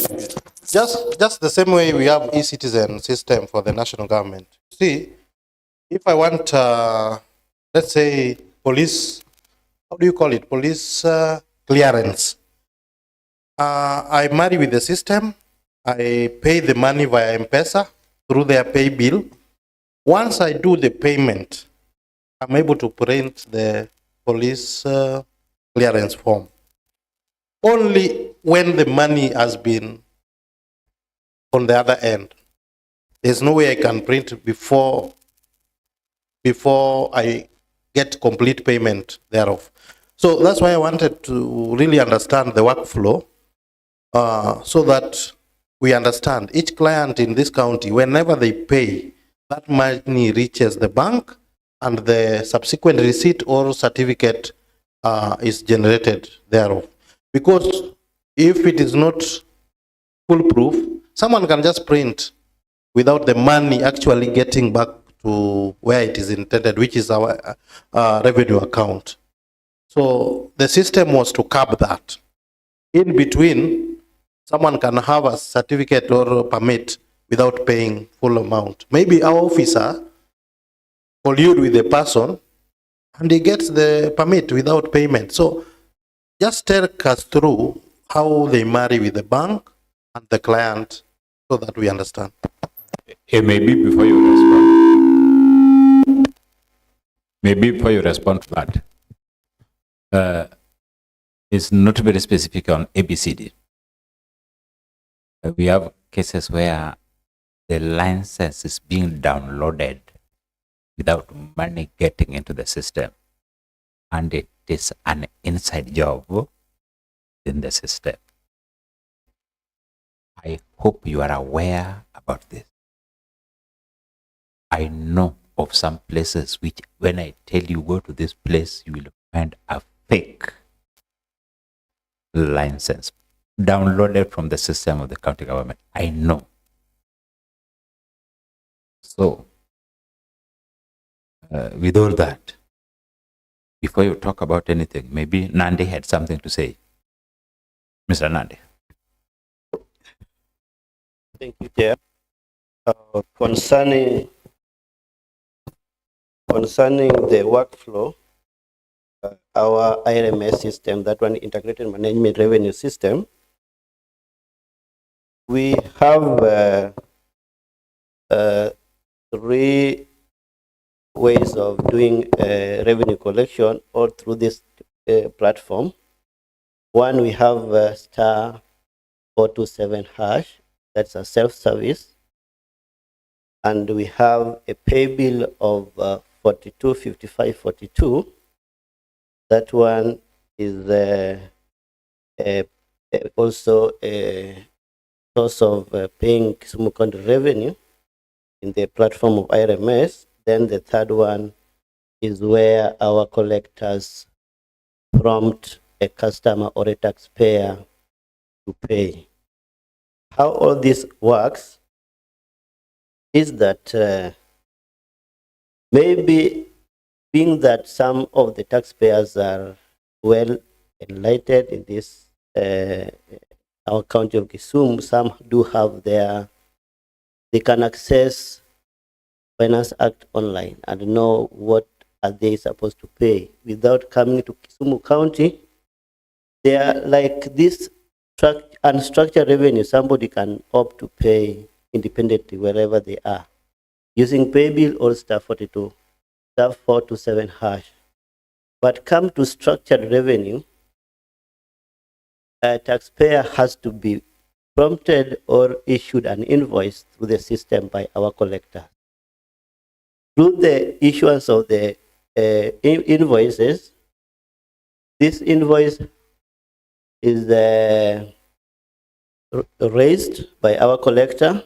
the same way we have e-citizen system for the national government. See, if I want, let's say, police, how do you call it? Police clearance. I marry with the system. I pay the money via M-Pesa through their pay bill. Once I do the payment, I'm able to print the police clearance form. Only when the money has been on the other end. There's no way I can print before I get complete payment thereof. So that's why I wanted to really understand the workflow so that we understand each client in this county, whenever they pay, that money reaches the bank and the subsequent receipt or certificate is generated thereof. Because if it is not foolproof, someone can just print without the money actually getting back to where it is intended, which is our revenue account. So the system was to curb that. In between, someone can have a certificate or a permit without paying full amount. Maybe our officer collude with the person and he gets the permit without payment. So just take us through how they marry with the bank and the client so that we understand. Maybe before you respond to that, it's not very specific on ABCD. We have cases where the license is being downloaded without money getting into the system, and it is an inside job in the system. I hope you are aware about this. I know of some places which, when I tell you go to this place, you will find a fake license downloaded from the system of the county government. I know. So, with all that, before you talk about anything, maybe Nandi had something to say. Mr. Nandi. Thank you, Chair. Concerning the workflow, our IRMS system, that one integrated management revenue system, we have 3 ways of doing revenue collection all through this platform. One, we have star 427 hash, that's a self-service, and we have a pay bill of 425542. That one is also a source of paying Kisumu County revenue in the platform of IRMS. Then the third one is where our collectors prompt a customer or a taxpayer to pay. How all this works is that maybe being that some of the taxpayers are well enlightened in this our county of Kisumu, some do have they can access Finance Act online and know what are they supposed to pay without coming to Kisumu County They are like this unstructured revenue, somebody can opt to pay independently wherever they are, using paybill or star 42, star 427 hash. But come to structured revenue, a taxpayer has to be prompted or issued an invoice through the system by our collector. Through the issuance of the invoices, this invoice is raised by our collector,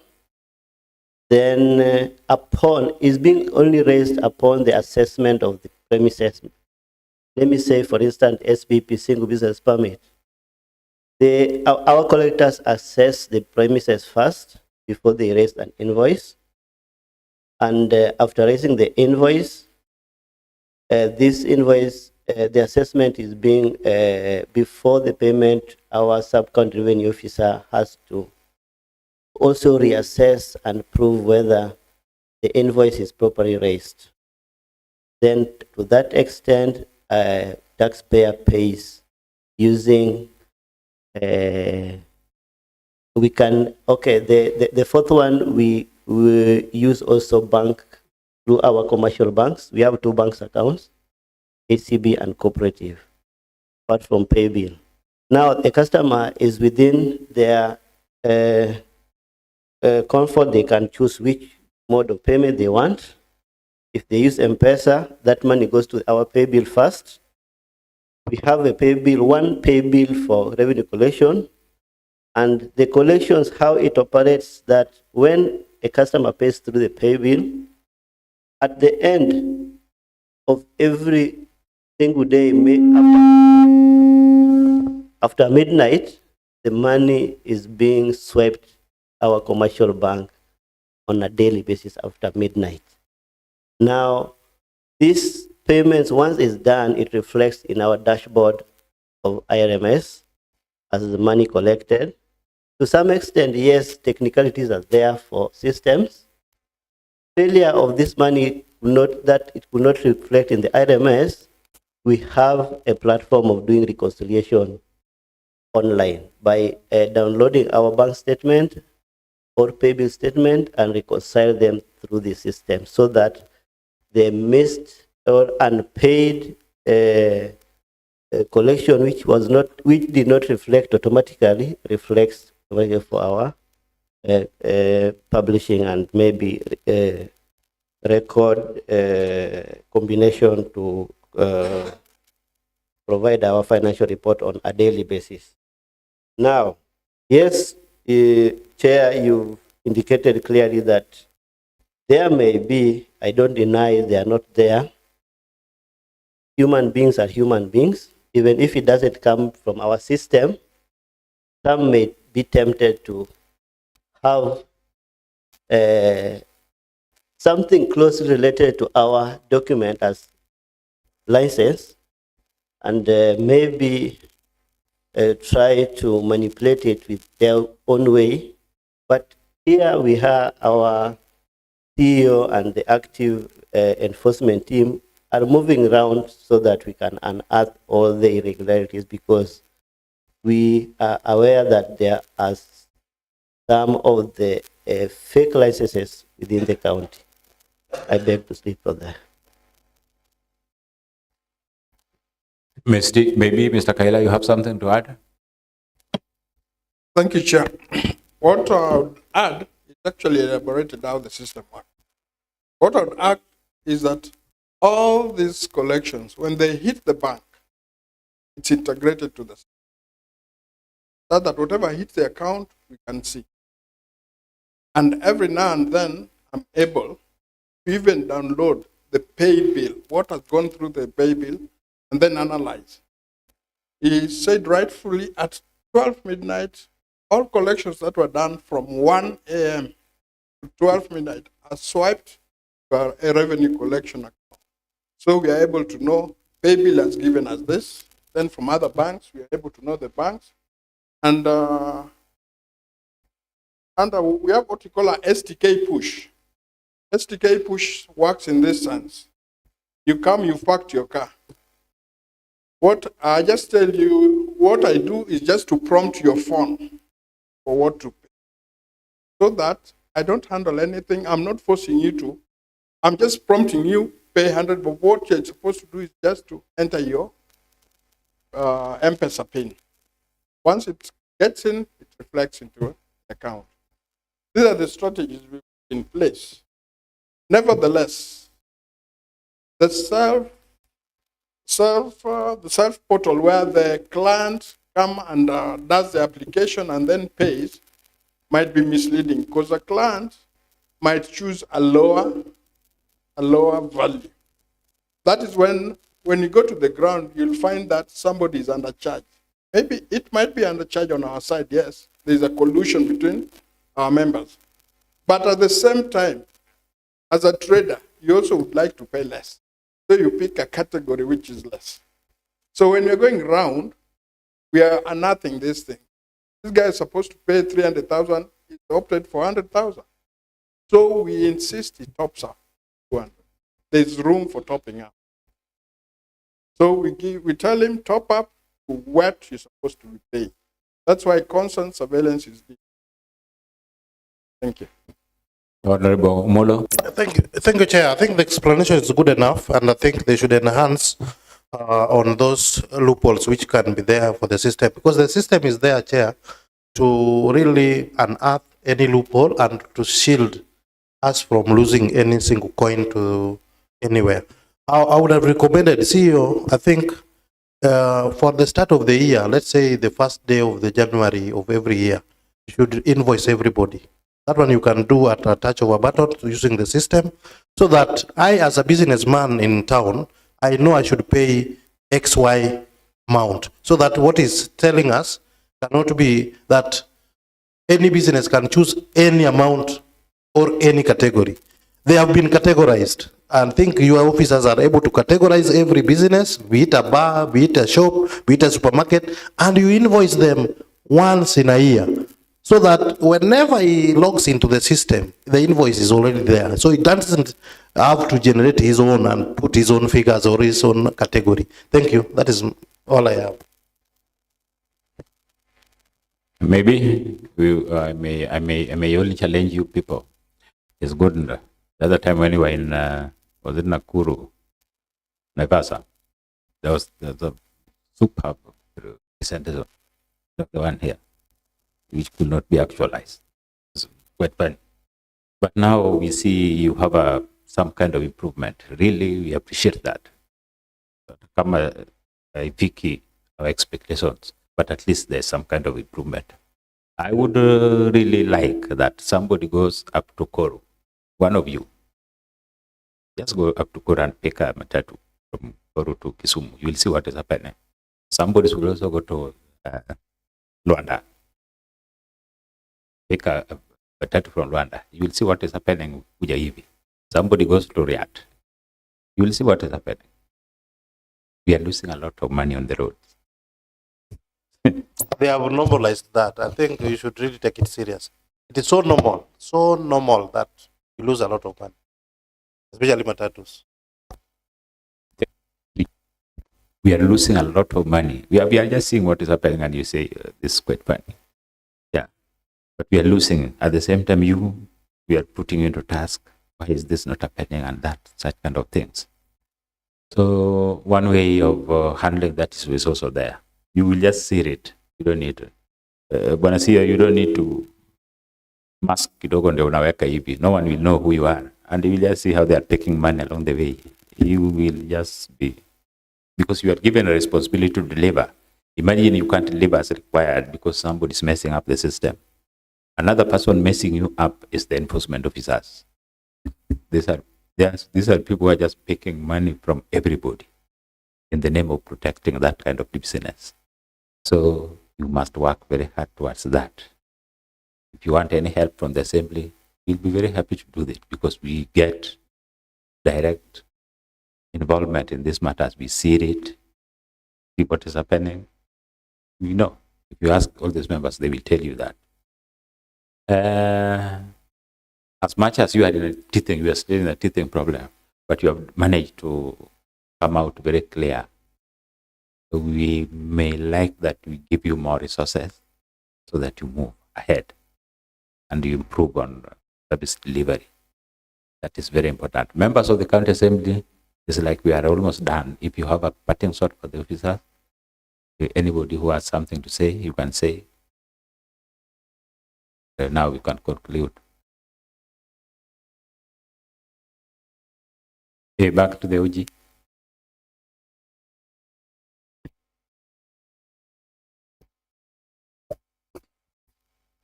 then upon is being only raised upon the assessment of the premises. Let me say, for instance, SBP, single business permit. Our collectors assess the premises first before they raise an invoice. And after raising the invoice, this invoice, the assessment is being, before the payment, our sub-county revenue officer has to also reassess and prove whether the invoice is properly raised. Then to that extent, taxpayer pays using, we can, okay, the fourth one, we use also bank through our commercial banks. We have 2 banks accounts, ACB and cooperative, apart from paybill. Now, the customer is within their comfort, they can choose which mode of payment they want. If they use M-Pesa, that money goes to our paybill first. We have a paybill, one paybill for revenue collection, and the collections, how it operates, that when a customer pays through the paybill, at the end of every single day, after midnight, the money is being swept our commercial bank on a daily basis after midnight. Now, these payments, once it's done, it reflects in our dashboard of IRMS as the money collected. To some extent, yes, technicalities are there for systems. Failure of this money, that it will not reflect in the IRMS, we have a platform of doing reconciliation online by downloading our bank statement or paybill statement and reconcile them through the system, so that the missed or unpaid collection, which did not reflect automatically, reflects for our publishing and maybe record combination to provide our financial report on a daily basis. Now, yes, Chair, you indicated clearly that there may be, I don't deny they are not there. Human beings are human beings. Even if it doesn't come from our system, some may be tempted to have something closely related to our document as license, and maybe try to manipulate it with their own way. But here we have our CEO and the active enforcement team are moving around so that we can unearth all the irregularities, because we are aware that there are some of the fake licenses within the county. I beg to speak for that. Maybe Mr. Kaila, you have something to add? Thank you, Chair. What I would add is actually elaborated how the system works. What I would add is that all these collections, when they hit the bank, it's integrated to the system. So that whatever hits the account, we can see. And every now and then, I'm able to even download the pay bill, what has gone through the pay bill, and then analyze. He said rightfully at 12 midnight, all collections that were done from 1 a.m. to 12 midnight are swiped to a revenue collection account. So we are able to know pay bill has given us this. Then from other banks, we are able to know the banks. And we have what we call an STK push. STK push works in this sense. You come, you parked your car. What I just tell you what I do is just to prompt your phone for what to pay. So that I don't handle anything. I'm not forcing you to. I'm just prompting you, pay 100, but what you're supposed to do is just to enter your M-Pesa PIN. Once it gets in, it reflects into an account. These are the strategies we put in place. Nevertheless, the self portal where the client come and does the application and then pays might be misleading because the client might choose a lower value. That is when you go to the ground, you'll find that somebody is undercharged. Maybe it might be undercharged on our side, yes. There's a collusion between our members. But at the same time, as a trader, you also would like to pay less. So you pick a category which is less. So when you're going round, we are unearthing this thing. This guy is supposed to pay 300,000, he opted for 100,000. So we insist he tops up 200. There's room for topping up. So we tell him top up to what you're supposed to be paid. That's why constant surveillance is needed. Thank you. Honorable Molo. Thank you, Chair. I think the explanation is good enough, and I think they should enhance on those loopholes which can be there for the system, because the system is there, Chair, to really unearth any loophole and to shield us from losing any single coin to anywhere. I would have recommended CEO, I think, for the start of the year, let's say the first day of the January of every year, you should invoice everybody. That one you can do at a touch of a button using the system, so that I, as a businessman in town, I know I should pay XY amount. So that what is telling us cannot be that any business can choose any amount or any category. They have been categorized. And I think your officers are able to categorize every business, be it a bar, be it a shop, be it a supermarket, and you invoice them once in a year. So that whenever he logs into the system, the invoice is already there. So he doesn't have to generate his own and put his own figures or his own category. Thank you. That is all I have. Maybe I may only challenge you people. It's good. The other time when we were in was it Nakuru, Naivasha, there was a superb center of the one here, which could not be actualized. It's quite funny. But now we see you have some kind of improvement. Really, we appreciate that. Come picky our expectations, but at least there's some kind of improvement. I would really like that somebody goes up to Koru, one of you. Just go up to Koru and pick a matatu from Koru to Kisumu. You will see what is happening. Somebody will also go to Luanda. Pick a matatu from Luanda. You will see what is happening with Ujaivi. Somebody goes to Riyadh. You will see what is happening. We are losing a lot of money on the roads. They have normalized that. I think you should really take it serious. It is so normal that you lose a lot of money, especially matatus. We are losing a lot of money. We are just seeing what is happening, and you say this is quite funny. Yeah, but we are losing. At the same time, we are putting into task. Why is this not happening? And that such kind of things. So one way of handling that is also there. You will just see it. You don't need to. You don't need to mask kidogo ndio unaweka hivi. No one will know who you are. And you will just see how they are taking money along the way. You will just be, because you are given a responsibility to deliver. Imagine you can't deliver as required because somebody is messing up the system. Another person messing you up is the enforcement officers. These are people who are just taking money from everybody in the name of protecting that kind of business. So you must work very hard towards that. If you want any help from the assembly, we'll be very happy to do that, because we get direct involvement in these matters. We see it, see what is happening. We know. If you ask all these members, they will tell you that. As much as you are in a teething, you are still in a teething problem, but you have managed to come out very clear. we may like that we give you more resources so that you move ahead and you improve on service delivery. That is very important. Members of the county assembly, it's like we are almost done. If you have a parting shot for the officers, anybody who has something to say, you can say. Now we can conclude. Okay, back to the OG.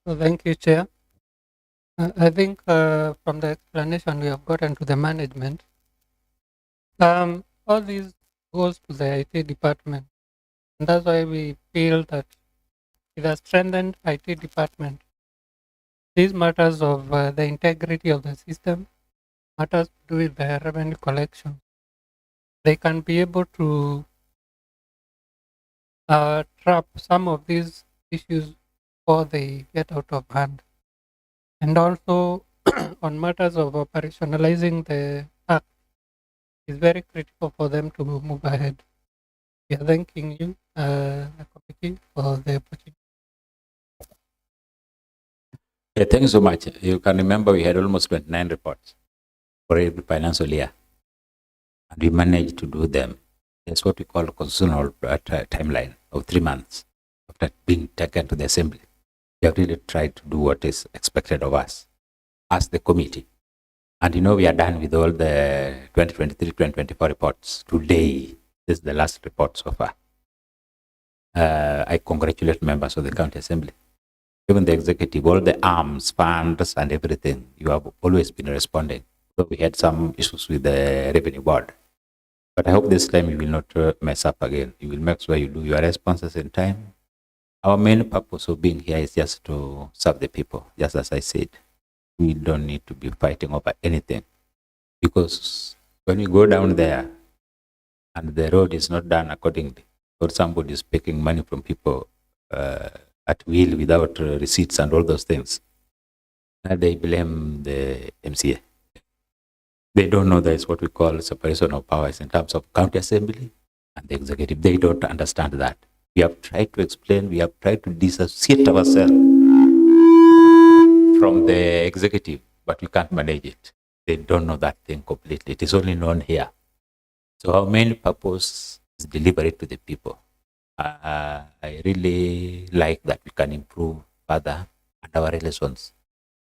So thank you, Chair. I think from the explanation we have gotten to the management, all these goes to the IT department. And that's why we feel that with a strengthened IT department, these matters of the integrity of the system, matters to do with the revenue collection, they can be able to trap some of these issues before they get out of hand. And also on matters of operationalizing the act, it's very critical for them to move ahead. We are thanking you, Nakopiki, for the opportunity. Yeah, thank you so much. You can remember we had almost 29 reports for every financial year, and we managed to do them. That's what we call a constitutional timeline of 3 months after being taken to the assembly. We have really tried to do what is expected of us as the committee. And we are done with all the 2023-2024 reports. Today is the last report so far. I congratulate members of the county assembly. Even the executive, all the arms, funds, and everything, you have always been responding. So we had some issues with the revenue board. But I hope this time you will not mess up again. You will make sure you do your responses in time. Our main purpose of being here is just to serve the people, just as I said. We don't need to be fighting over anything. Because when we go down there and the road is not done accordingly, or somebody is taking money from people at will without receipts and all those things, they blame the MCA. They don't know that it's what we call separation of powers in terms of county assembly and the executive. They don't understand that. We have tried to explain, we have tried to dissociate ourselves from the executive, but we can't manage it. They don't know that thing completely. It is only known here. So our main purpose is deliver it to the people. I really like that we can improve further and our relations,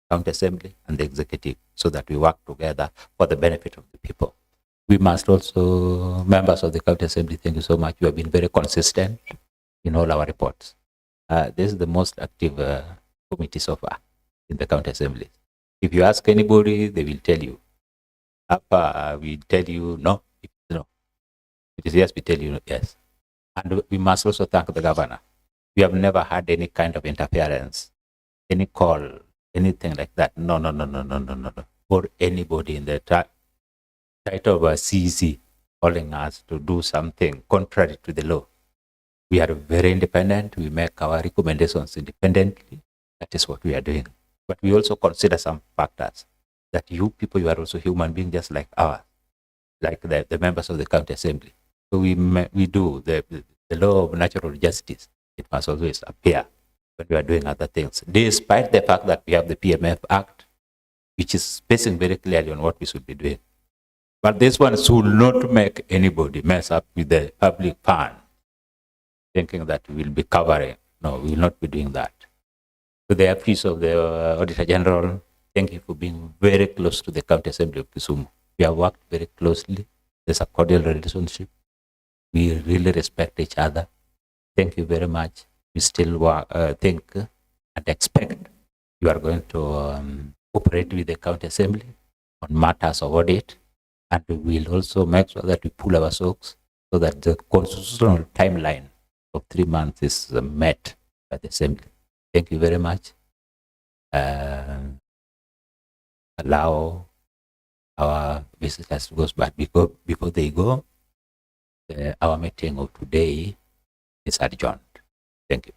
county assembly and the executive, so that we work together for the benefit of the people. We must also, members of the county assembly, thank you so much. You have been very consistent in all our reports. This is the most active committee so far in the county assembly. If you ask anybody, they will tell you. We tell you no, no. It is yes, we tell you yes. And we must also thank the governor. We have never had any kind of interference, any call, anything like that. No. Or anybody in the title of a CEC calling us to do something contrary to the law. We are very independent. We make our recommendations independently. That is what we are doing. But we also consider some factors that you people, you are also human beings just like ours, like the members of the county assembly. So we do the law of natural justice. It must always appear when we are doing other things, despite the fact that we have the PMF Act, which is spacing very clearly on what we should be doing. But this one should not make anybody mess up with the public fund, thinking that we will be covering. No, we will not be doing that. To the office of the Auditor General, thank you for being very close to the County Assembly of Kisumu. We have worked very closely. There's a cordial relationship. We really respect each other. Thank you very much. We still think and expect you are going to operate with the County Assembly on matters of audit, and we will also make sure that we pull our socks so that the constitutional timeline of 3 months is met by the Assembly. Thank you very much. Allow our visitors to go back before they go. Our meeting of today is adjourned. Thank you.